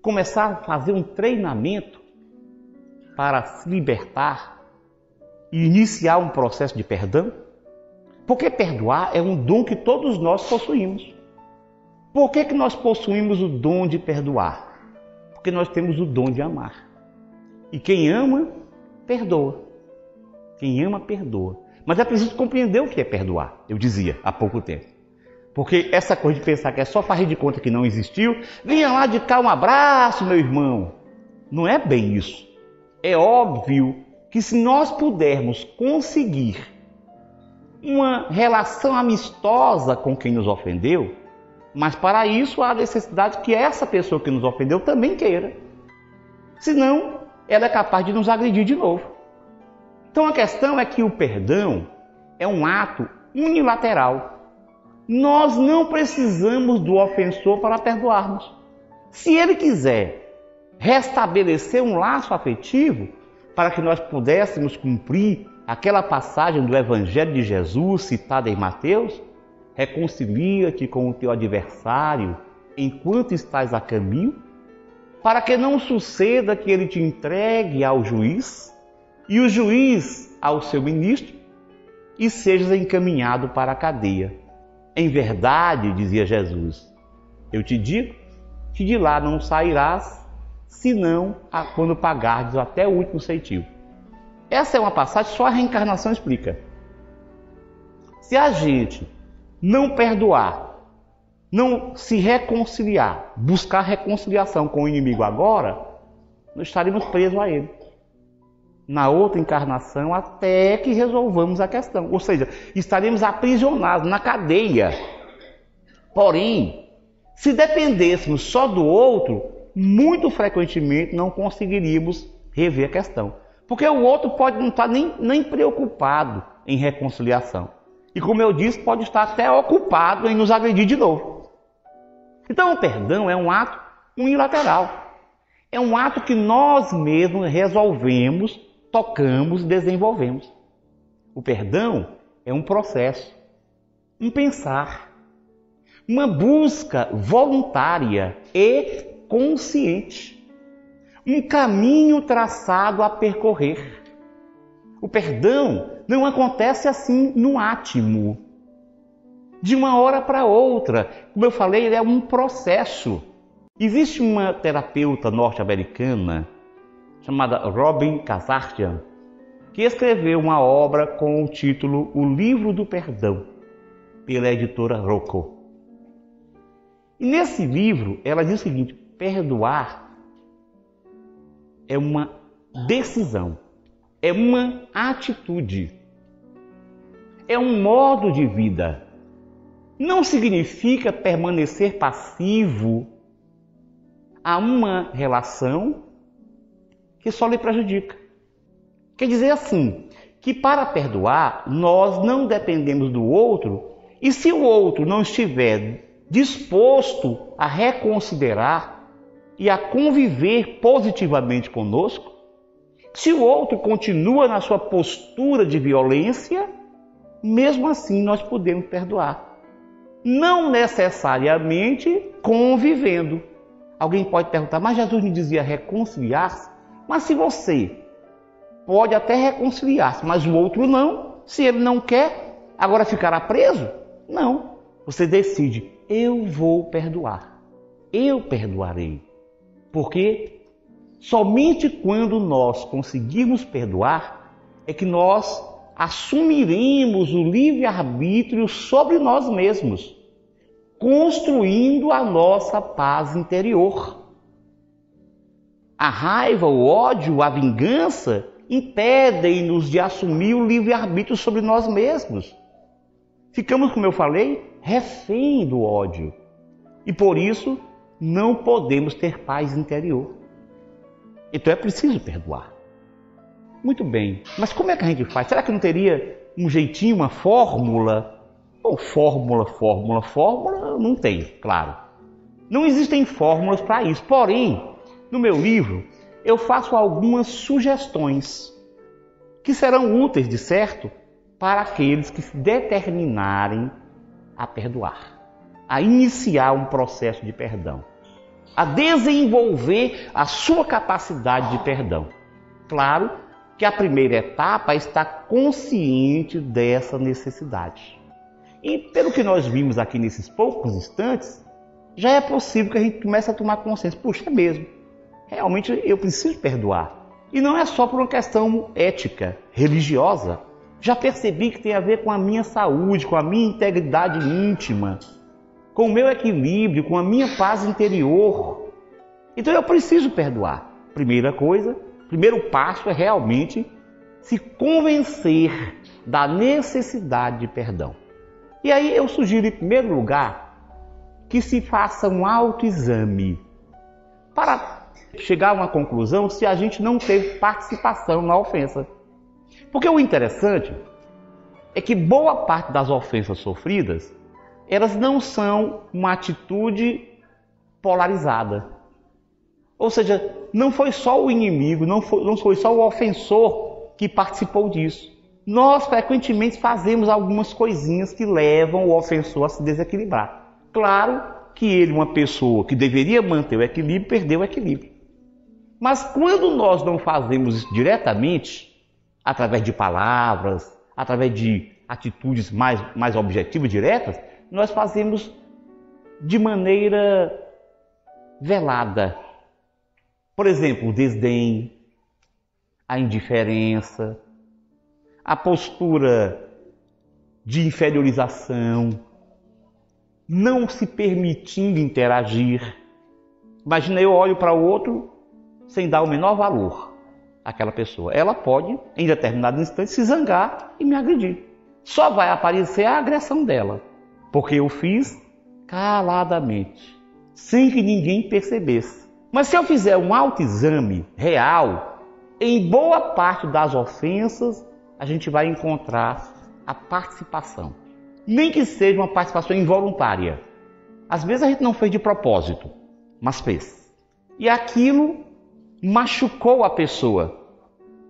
começar a fazer um treinamento para se libertar e iniciar um processo de perdão? Porque perdoar é um dom que todos nós possuímos. Por que nós possuímos o dom de perdoar? Porque nós temos o dom de amar. E quem ama, perdoa. Quem ama, perdoa. Mas é preciso compreender o que é perdoar, eu dizia há pouco tempo. Porque essa coisa de pensar que é só fazer de conta que não existiu, vinha lá de cá um abraço, meu irmão. Não é bem isso. É óbvio que se nós pudermos conseguir uma relação amistosa com quem nos ofendeu, mas para isso há necessidade que essa pessoa que nos ofendeu também queira. Senão, ela é capaz de nos agredir de novo. Então a questão é que o perdão é um ato unilateral. Nós não precisamos do ofensor para perdoarmos. Se ele quiser restabelecer um laço afetivo para que nós pudéssemos cumprir aquela passagem do Evangelho de Jesus citada em Mateus, reconcilia-te com o teu adversário enquanto estás a caminho, para que não suceda que ele te entregue ao juiz e o juiz ao seu ministro e sejas encaminhado para a cadeia. Em verdade, dizia Jesus, eu te digo que de lá não sairás, senão quando pagardes até o último centavo. Essa é uma passagem que só a reencarnação explica. Se a gente não perdoar, não se reconciliar, buscar reconciliação com o inimigo agora, nós estaremos presos a ele. Na outra encarnação, até que resolvamos a questão. Ou seja, estaremos aprisionados na cadeia. Porém, se dependêssemos só do outro, muito frequentemente não conseguiríamos rever a questão. Porque o outro pode não estar nem preocupado em reconciliação. E como eu disse, pode estar até ocupado em nos agredir de novo. Então o perdão é um ato unilateral. É um ato que nós mesmos resolvemos, tocamos e desenvolvemos. O perdão é um processo, um pensar, uma busca voluntária e consciente. Um caminho traçado a percorrer. O perdão não acontece assim no átimo, de uma hora para outra. Como eu falei, ele é um processo. Existe uma terapeuta norte-americana chamada Robin Kazarjian, que escreveu uma obra com o título O Livro do Perdão, pela editora Rocco. E nesse livro ela diz o seguinte: perdoar é uma decisão, é uma atitude, é um modo de vida. Não significa permanecer passivo a uma relação que só lhe prejudica. Quer dizer assim, que para perdoar nós não dependemos do outro, e se o outro não estiver disposto a reconsiderar e a conviver positivamente conosco, se o outro continua na sua postura de violência, mesmo assim nós podemos perdoar. Não necessariamente convivendo. Alguém pode perguntar, mas Jesus me dizia reconciliar-se? Mas se você pode até reconciliar-se, mas o outro não, se ele não quer, agora ficará preso? Não. Você decide, eu vou perdoar. Eu perdoarei. Porque somente quando nós conseguirmos perdoar é que nós assumiremos o livre-arbítrio sobre nós mesmos, construindo a nossa paz interior. A raiva, o ódio, a vingança impedem-nos de assumir o livre-arbítrio sobre nós mesmos. Ficamos, como eu falei, refém do ódio. E por isso não podemos ter paz interior. Então é preciso perdoar. Muito bem, mas como é que a gente faz? Será que não teria um jeitinho, uma fórmula? Ou fórmula, não tem, claro. Não existem fórmulas para isso. Porém, no meu livro, eu faço algumas sugestões que serão úteis, de certo, para aqueles que se determinarem a perdoar, a iniciar um processo de perdão, a desenvolver a sua capacidade de perdão. Claro que a primeira etapa é estar consciente dessa necessidade. E pelo que nós vimos aqui nesses poucos instantes, já é possível que a gente comece a tomar consciência. Puxa, é mesmo, realmente eu preciso perdoar. E não é só por uma questão ética, religiosa. Já percebi que tem a ver com a minha saúde, com a minha integridade íntima, com o meu equilíbrio, com a minha paz interior. Então eu preciso perdoar. Primeira coisa, primeiro passo é realmente se convencer da necessidade de perdão. E aí eu sugiro, em primeiro lugar, que se faça um autoexame para chegar a uma conclusão se a gente não teve participação na ofensa. Porque o interessante é que boa parte das ofensas sofridas, elas não são uma atitude polarizada. Ou seja, não foi só o inimigo, não foi só o ofensor que participou disso. Nós frequentemente fazemos algumas coisinhas que levam o ofensor a se desequilibrar. Claro que ele, uma pessoa que deveria manter o equilíbrio, perdeu o equilíbrio. Mas quando nós não fazemos isso diretamente, através de palavras, através de atitudes mais objetivas, diretas, nós fazemos de maneira velada. Por exemplo, o desdém, a indiferença, a postura de inferiorização, não se permitindo interagir. Imagina, eu olho para o outro sem dar o menor valor àquela pessoa. Ela pode, em determinado instante, se zangar e me agredir. Só vai aparecer a agressão dela, porque eu fiz caladamente, sem que ninguém percebesse. Mas se eu fizer um autoexame real, em boa parte das ofensas, a gente vai encontrar a participação. Nem que seja uma participação involuntária. Às vezes a gente não fez de propósito, mas fez. E aquilo machucou a pessoa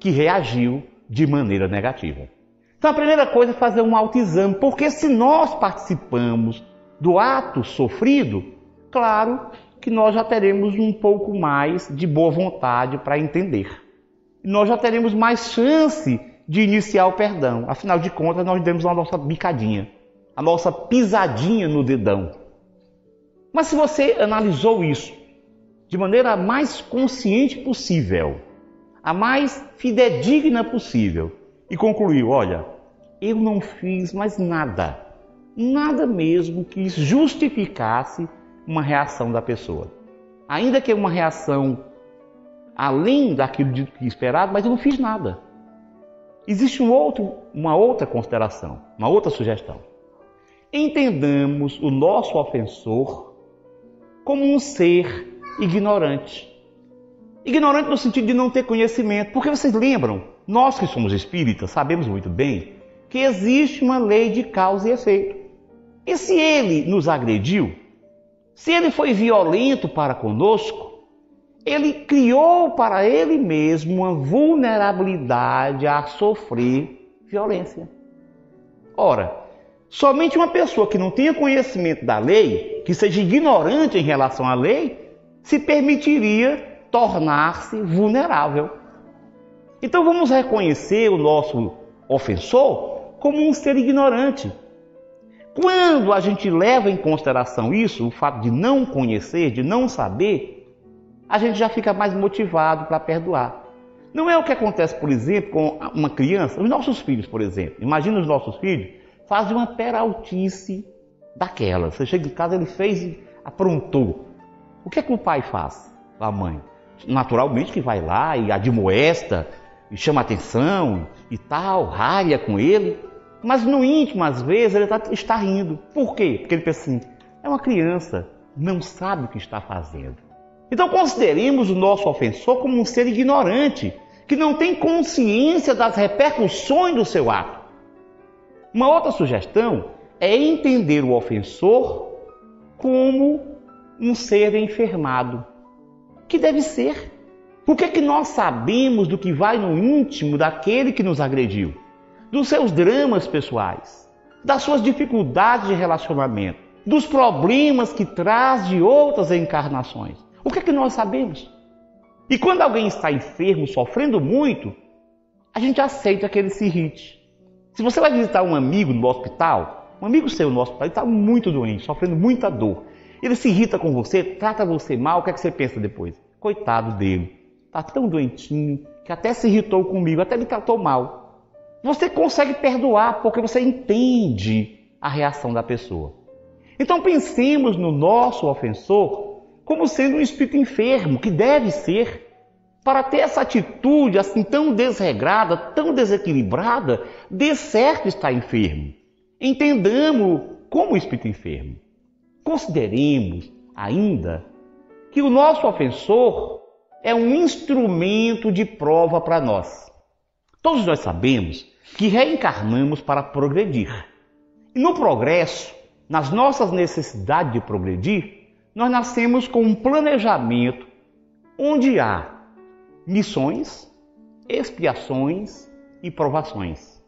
que reagiu de maneira negativa. Então a primeira coisa é fazer um autoexame, porque se nós participamos do ato sofrido, claro que nós já teremos um pouco mais de boa vontade para entender. Nós já teremos mais chance de iniciar o perdão. Afinal de contas, nós demos a nossa bicadinha, a nossa pisadinha no dedão. Mas se você analisou isso de maneira mais consciente possível, a mais fidedigna possível, e concluiu, olha, eu não fiz mais nada, nada mesmo que justificasse uma reação da pessoa. Ainda que uma reação além daquilo que esperado, mas eu não fiz nada. Existe uma outra consideração, uma outra sugestão. Entendamos o nosso ofensor como um ser ignorante. Ignorante no sentido de não ter conhecimento. Porque vocês lembram, nós que somos espíritas sabemos muito bem que existe uma lei de causa e efeito. E se ele nos agrediu, se ele foi violento para conosco, ele criou para ele mesmo uma vulnerabilidade a sofrer violência. Ora, somente uma pessoa que não tenha conhecimento da lei, que seja ignorante em relação à lei, se permitiria tornar-se vulnerável. Então vamos reconhecer o nosso ofensor como um ser ignorante. Quando a gente leva em consideração isso, o fato de não conhecer, de não saber, a gente já fica mais motivado para perdoar. Não é o que acontece, por exemplo, com uma criança, os nossos filhos, por exemplo. Imagina os nossos filhos fazem uma peraltice daquela. Você chega em casa, ele fez e aprontou. O que é que o pai faz? A mãe? Naturalmente que vai lá e admoesta, e chama atenção e tal, ralha com ele. Mas no íntimo, às vezes, ele está rindo. Por quê? Porque ele pensa assim, é uma criança, não sabe o que está fazendo. Então consideremos o nosso ofensor como um ser ignorante, que não tem consciência das repercussões do seu ato. Uma outra sugestão é entender o ofensor como um ser enfermado, que deve ser. Por que nós sabemos do que vai no íntimo daquele que nos agrediu? Dos seus dramas pessoais, das suas dificuldades de relacionamento, dos problemas que traz de outras encarnações. O que nós sabemos? E quando alguém está enfermo, sofrendo muito, a gente aceita que ele se irrite. Se você vai visitar um amigo no hospital, um amigo seu no hospital, ele está muito doente, sofrendo muita dor. Ele se irrita com você, trata você mal, o que você pensa depois? Coitado dele, está tão doentinho que até se irritou comigo, até me tratou mal. Você consegue perdoar porque você entende a reação da pessoa. Então pensemos no nosso ofensor como sendo um espírito enfermo, que deve ser, para ter essa atitude assim tão desregrada, tão desequilibrada, de certo está enfermo. Entendamos como o espírito enfermo. Consideremos ainda que o nosso ofensor é um instrumento de prova para nós. Todos nós sabemos que reencarnamos para progredir. E no progresso, nas nossas necessidades de progredir, nós nascemos com um planejamento onde há missões, expiações e provações.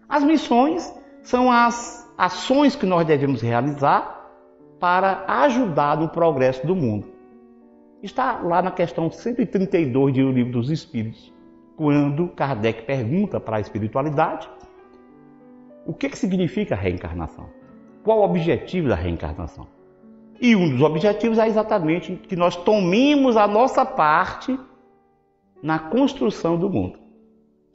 As missões são as ações que nós devemos realizar para ajudar no progresso do mundo. Está lá na questão 132 do Livro dos Espíritos, quando Kardec pergunta para a espiritualidade o que significa a reencarnação, qual o objetivo da reencarnação. E um dos objetivos é exatamente que nós tomemos a nossa parte na construção do mundo.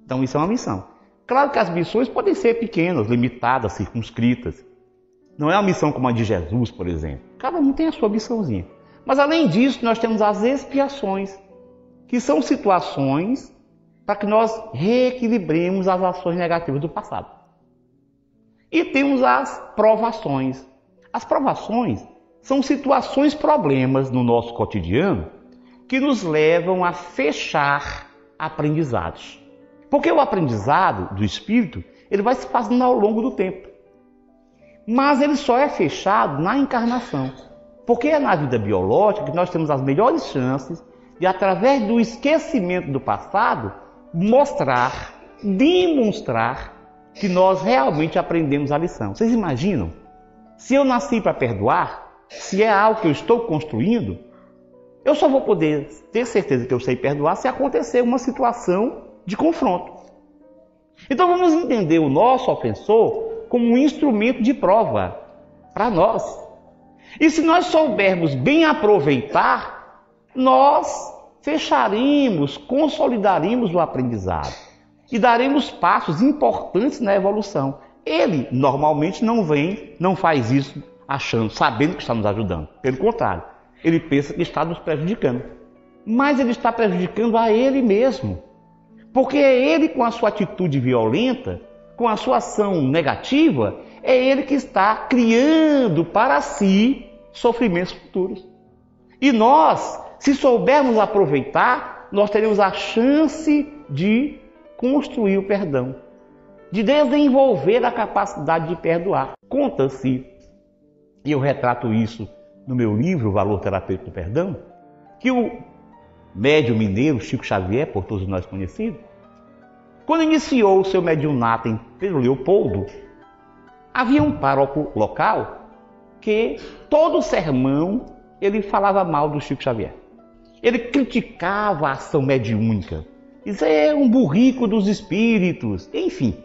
Então isso é uma missão. Claro que as missões podem ser pequenas, limitadas, circunscritas. Não é uma missão como a de Jesus, por exemplo. Cada um tem a sua missãozinha. Mas além disso, nós temos as expiações, que são situações para que nós reequilibremos as ações negativas do passado. E temos as provações. As provações são situações, problemas no nosso cotidiano que nos levam a fechar aprendizados. Porque o aprendizado do espírito, ele vai se fazendo ao longo do tempo. Mas ele só é fechado na encarnação. Porque é na vida biológica que nós temos as melhores chances de, através do esquecimento do passado, mostrar, demonstrar que nós realmente aprendemos a lição. Vocês imaginam? Se eu nasci para perdoar, se é algo que eu estou construindo, eu só vou poder ter certeza que eu sei perdoar se acontecer uma situação de confronto. Então vamos entender o nosso ofensor como um instrumento de prova para nós. E se nós soubermos bem aproveitar, nós fecharemos, consolidaremos o aprendizado e daremos passos importantes na evolução. Ele normalmente não faz isso sabendo que está nos ajudando. Pelo contrário, ele pensa que está nos prejudicando. Mas ele está prejudicando a ele mesmo. Porque é ele, com a sua atitude violenta, com a sua ação negativa, é ele que está criando para si sofrimentos futuros. E nós, se soubermos aproveitar, nós teremos a chance de construir o perdão, de desenvolver a capacidade de perdoar. Conta-se, e eu retrato isso no meu livro, O Valor Terapêutico do Perdão, que o médium mineiro Chico Xavier, por todos nós conhecido, quando iniciou o seu mediunato em Pedro Leopoldo, havia um pároco local que todo sermão ele falava mal do Chico Xavier. Ele criticava a ação mediúnica, dizia é um burrico dos espíritos, enfim.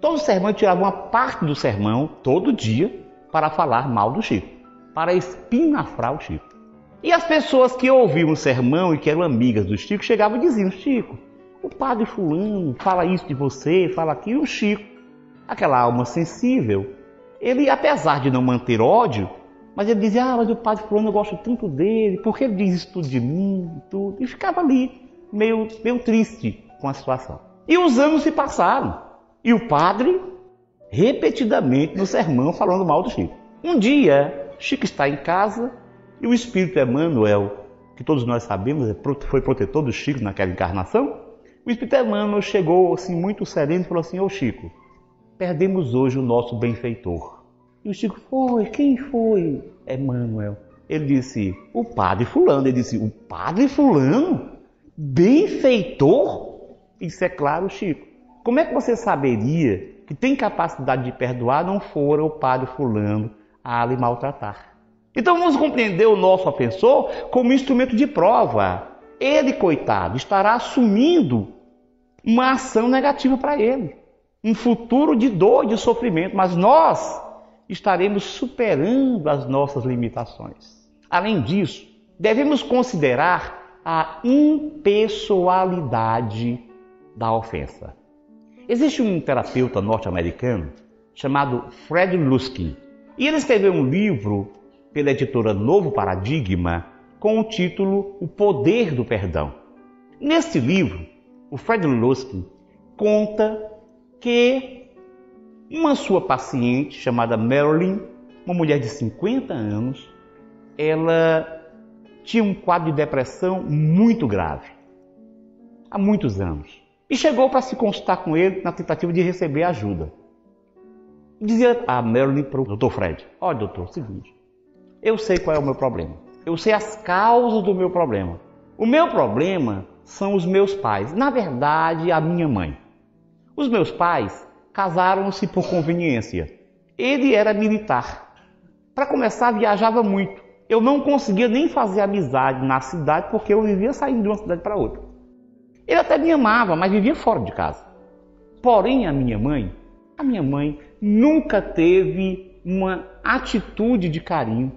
Todo sermão tirava uma parte do sermão, todo dia, para falar mal do Chico, para espinafrar o Chico. E as pessoas que ouviam o sermão e que eram amigas do Chico, chegavam e diziam, Chico, o padre fulano fala isso de você, fala aquilo. O Chico, aquela alma sensível, ele, apesar de não manter ódio, mas ele dizia, mas o padre fulano eu gosto tanto dele, por que ele diz isso tudo de mim? Tudo? E ficava ali, meio triste com a situação. E os anos se passaram. E o padre, repetidamente no sermão, falando mal do Chico. Um dia, Chico está em casa e o espírito Emmanuel que todos nós sabemos, foi protetor do Chico naquela encarnação, o Espírito Emmanuel chegou assim, muito sereno e falou assim: ô Chico, perdemos hoje o nosso benfeitor. E o Chico foi: quem foi? Emmanuel. Ele disse: o padre fulano. Ele disse: o padre fulano? Benfeitor? Isso é claro, Chico. Como é que você saberia que tem capacidade de perdoar não fora o padre fulano a lhe maltratar? Então vamos compreender o nosso ofensor como instrumento de prova. Ele, coitado, estará assumindo uma ação negativa para ele, um futuro de dor e de sofrimento, mas nós estaremos superando as nossas limitações. Além disso, devemos considerar a impessoalidade da ofensa. Existe um terapeuta norte-americano chamado Fred Luskin, e ele escreveu um livro pela editora Novo Paradigma com o título O Poder do Perdão. Neste livro, o Fred Luskin conta que uma sua paciente chamada Marilyn, uma mulher de 50 anos, ela tinha um quadro de depressão muito grave, há muitos anos. E chegou para se consultar com ele na tentativa de receber ajuda. Dizia a Marilyn para o Dr. Fred: olha, doutor, é o seguinte, eu sei qual é o meu problema. Eu sei as causas do meu problema. O meu problema são os meus pais. Na verdade, a minha mãe. Os meus pais casaram-se por conveniência. Ele era militar. Para começar, viajava muito. Eu não conseguia nem fazer amizade na cidade porque eu vivia saindo de uma cidade para outra. Ele até me amava, mas vivia fora de casa. Porém, a minha mãe nunca teve uma atitude de carinho.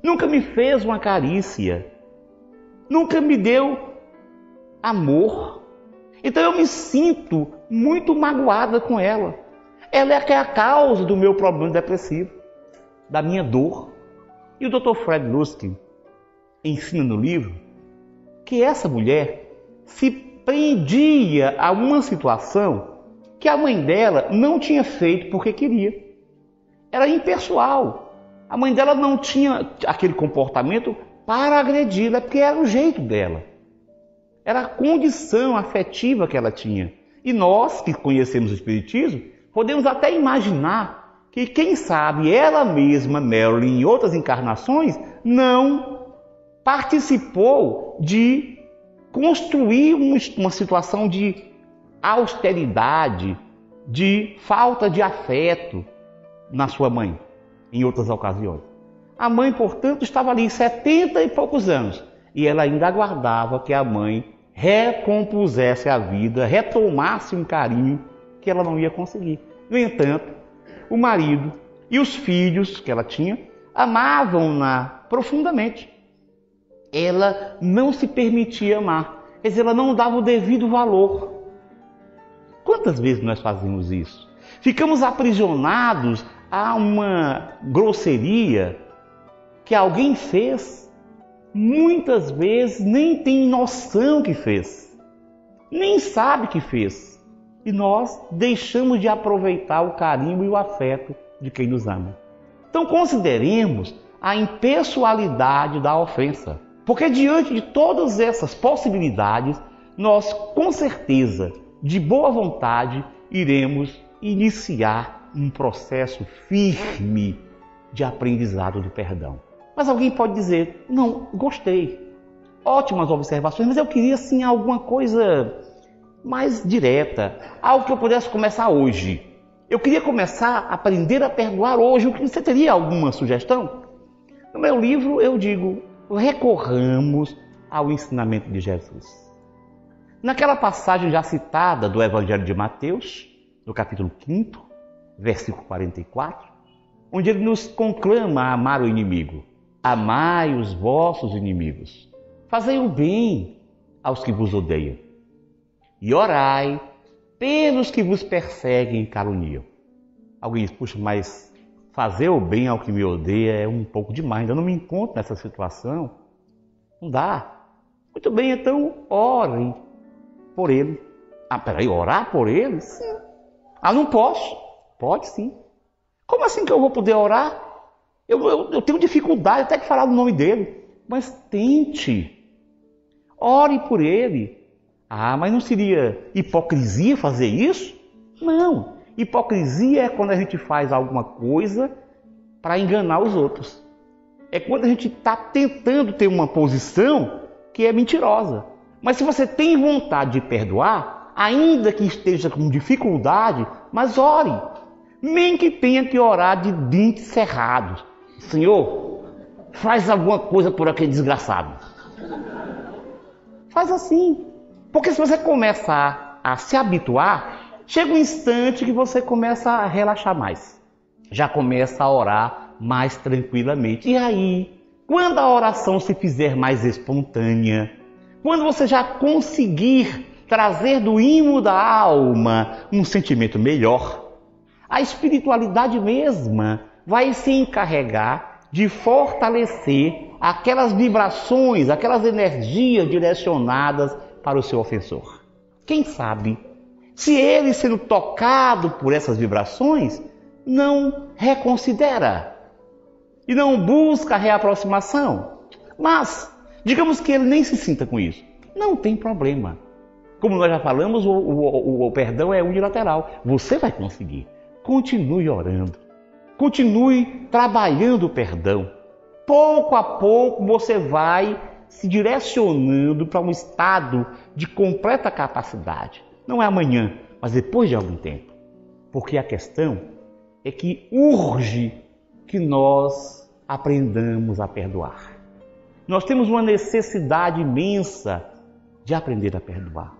Nunca me fez uma carícia. Nunca me deu amor. Então eu me sinto muito magoada com ela. Ela é que é a causa do meu problema depressivo, da minha dor. E o Dr. Fred Luskin ensina no livro que essa mulher se prendia a uma situação que a mãe dela não tinha feito porque queria. Era impessoal. A mãe dela não tinha aquele comportamento para agredi-la, porque era o jeito dela. Era a condição afetiva que ela tinha. E nós, que conhecemos o Espiritismo, podemos até imaginar que, quem sabe, ela mesma, Marilyn, em outras encarnações, não participou de construir uma situação de austeridade, de falta de afeto na sua mãe, em outras ocasiões. A mãe, portanto, estava ali 70 e poucos anos, e ela ainda aguardava que a mãe recompusesse a vida, retomasse um carinho que ela não ia conseguir. No entanto, o marido e os filhos que ela tinha amavam-na profundamente. Ela não se permitia amar, quer dizer, ela não dava o devido valor. Quantas vezes nós fazemos isso? Ficamos aprisionados a uma grosseria que alguém fez, muitas vezes nem tem noção que fez, nem sabe que fez. E nós deixamos de aproveitar o carinho e o afeto de quem nos ama. Então consideremos a impessoalidade da ofensa, porque diante de todas essas possibilidades, nós com certeza, de boa vontade, iremos iniciar um processo firme de aprendizado do perdão. Mas alguém pode dizer: não, gostei, ótimas observações, mas eu queria sim alguma coisa mais direta, algo que eu pudesse começar hoje. Eu queria começar a aprender a perdoar hoje. Você teria alguma sugestão? No meu livro eu digo: recorramos ao ensinamento de Jesus. Naquela passagem já citada do Evangelho de Mateus, no capítulo 5, versículo 44, onde ele nos conclama a amar o inimigo. Amai os vossos inimigos, fazei o bem aos que vos odeiam, e orai pelos que vos perseguem e caluniam. Alguém diz: puxa, mas fazer o bem ao que me odeia é um pouco demais, ainda não me encontro nessa situação. Não dá. Muito bem, então orem por ele. Ah, peraí, orar por ele? Sim. Ah, não posso? Pode sim. Como assim que eu vou poder orar? Eu tenho dificuldade até de falar o nome dele. Mas tente. ore por ele. Ah, mas não seria hipocrisia fazer isso? Não. Hipocrisia é quando a gente faz alguma coisa para enganar os outros. É quando a gente está tentando ter uma posição que é mentirosa. Mas se você tem vontade de perdoar, ainda que esteja com dificuldade, mas ore. Nem que tenha que orar de dentes cerrados. Senhor, faz alguma coisa por aquele desgraçado. Faz assim. Porque se você começar a se habituar, chega um instante que você começa a relaxar mais. Já começa a orar mais tranquilamente. E aí, quando a oração se fizer mais espontânea, quando você já conseguir trazer do íntimo da alma um sentimento melhor, a espiritualidade mesma vai se encarregar de fortalecer aquelas vibrações, aquelas energias direcionadas para o seu ofensor. Quem sabe, se ele, sendo tocado por essas vibrações, não reconsidera e não busca a reaproximação. Mas, digamos que ele nem se sinta com isso. Não tem problema. Como nós já falamos, o perdão é unilateral. Você vai conseguir. Continue orando. Continue trabalhando o perdão. Pouco a pouco você vai se direcionando para um estado de completa capacidade. Não é amanhã, mas depois de algum tempo. Porque a questão é que urge que nós aprendamos a perdoar. Nós temos uma necessidade imensa de aprender a perdoar.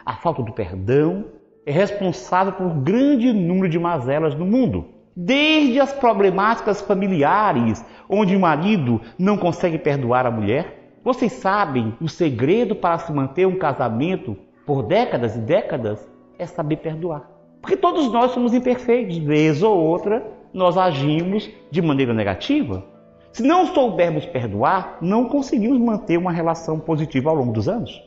A falta do perdão é responsável por um grande número de mazelas no mundo. Desde as problemáticas familiares, onde o marido não consegue perdoar a mulher. Vocês sabem, o segredo para se manter um casamento por décadas e décadas é saber perdoar. Porque todos nós somos imperfeitos. Vez ou outra, nós agimos de maneira negativa. Se não soubermos perdoar, não conseguimos manter uma relação positiva ao longo dos anos.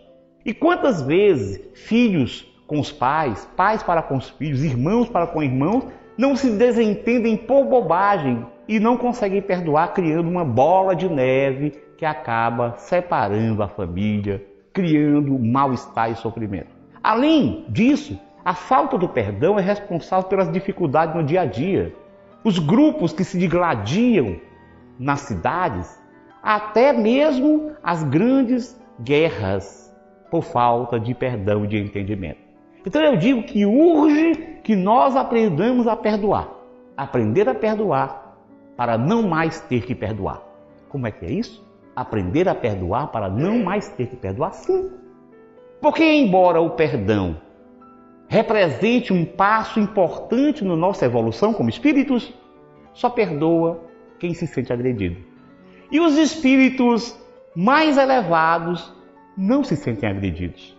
E quantas vezes filhos com os pais, pais para com os filhos, irmãos para com irmãos, não se desentendem por bobagem e não conseguem perdoar, criando uma bola de neve que acaba separando a família, criando mal-estar e sofrimento. Além disso, a falta do perdão é responsável pelas dificuldades no dia a dia. Os grupos que se digladiam nas cidades, até mesmo as grandes guerras, por falta de perdão e de entendimento. Então eu digo que urge que nós aprendamos a perdoar. Aprender a perdoar para não mais ter que perdoar. Como é que é isso? Aprender a perdoar para não mais ter que perdoar? Sim. Porque embora o perdão represente um passo importante na nossa evolução como espíritos, só perdoa quem se sente agredido. E os espíritos mais elevados não se sentem agredidos.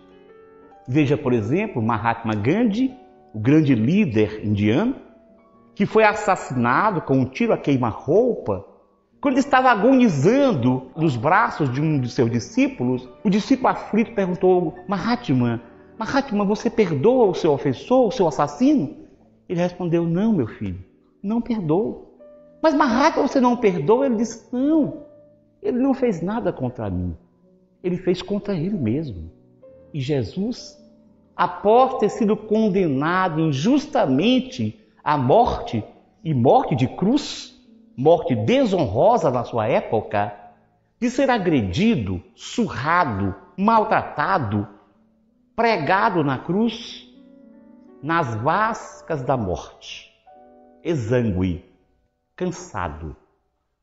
Veja, por exemplo, Mahatma Gandhi, o grande líder indiano, que foi assassinado com um tiro a queima-roupa, quando estava agonizando nos braços de um de seus discípulos. O discípulo aflito perguntou: Mahatma, você perdoa o seu ofensor, o seu assassino? Ele respondeu: não, meu filho, não perdoo. Mas Mahatma, você não perdoa? Ele disse: não, ele não fez nada contra mim. Ele fez contra ele mesmo. E Jesus, após ter sido condenado injustamente à morte, e morte de cruz, morte desonrosa na sua época, de ser agredido, surrado, maltratado, pregado na cruz, nas vascas da morte, exangue, cansado,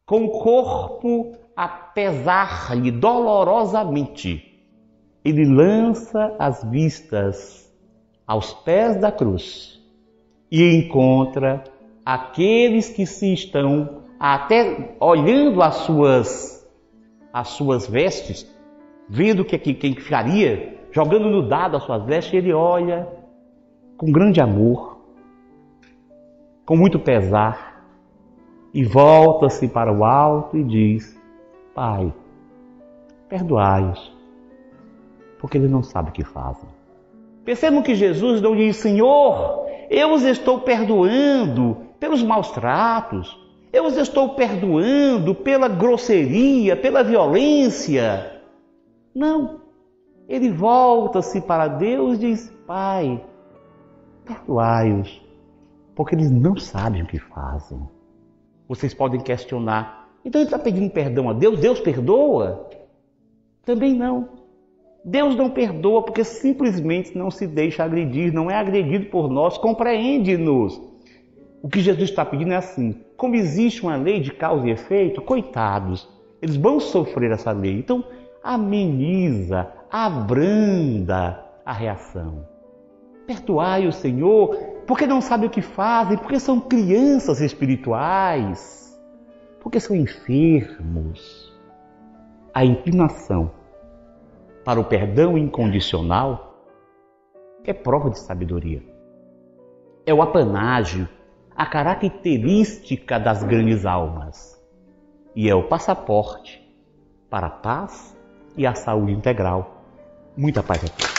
com o corpo a pesar-lhe dolorosamente, ele lança as vistas aos pés da cruz e encontra aqueles que se estão até olhando as suas vestes, vendo que quem ficaria, jogando no dado as suas vestes, ele olha com grande amor, com muito pesar, e volta-se para o alto e diz: Pai, perdoai-os, porque eles não sabem o que fazem. Percebam que Jesus não diz: Senhor, eu os estou perdoando pelos maus tratos, eu os estou perdoando pela grosseria, pela violência. Não. ele volta-se para Deus e diz: Pai, perdoai-os, porque eles não sabem o que fazem. Vocês podem questionar: então ele está pedindo perdão a Deus? Deus perdoa? Também não. Deus não perdoa porque simplesmente não se deixa agredir, não é agredido por nós, compreende-nos. O que Jesus está pedindo é assim: como existe uma lei de causa e efeito, coitados, eles vão sofrer essa lei. Então, ameniza, abranda a reação. Perdoai o Senhor, porque não sabem o que fazem, porque são crianças espirituais, porque são enfermos. A inclinação para o perdão incondicional é prova de sabedoria. É o apanágio, a característica das grandes almas. E é o passaporte para a paz e a saúde integral. Muita paz a todos.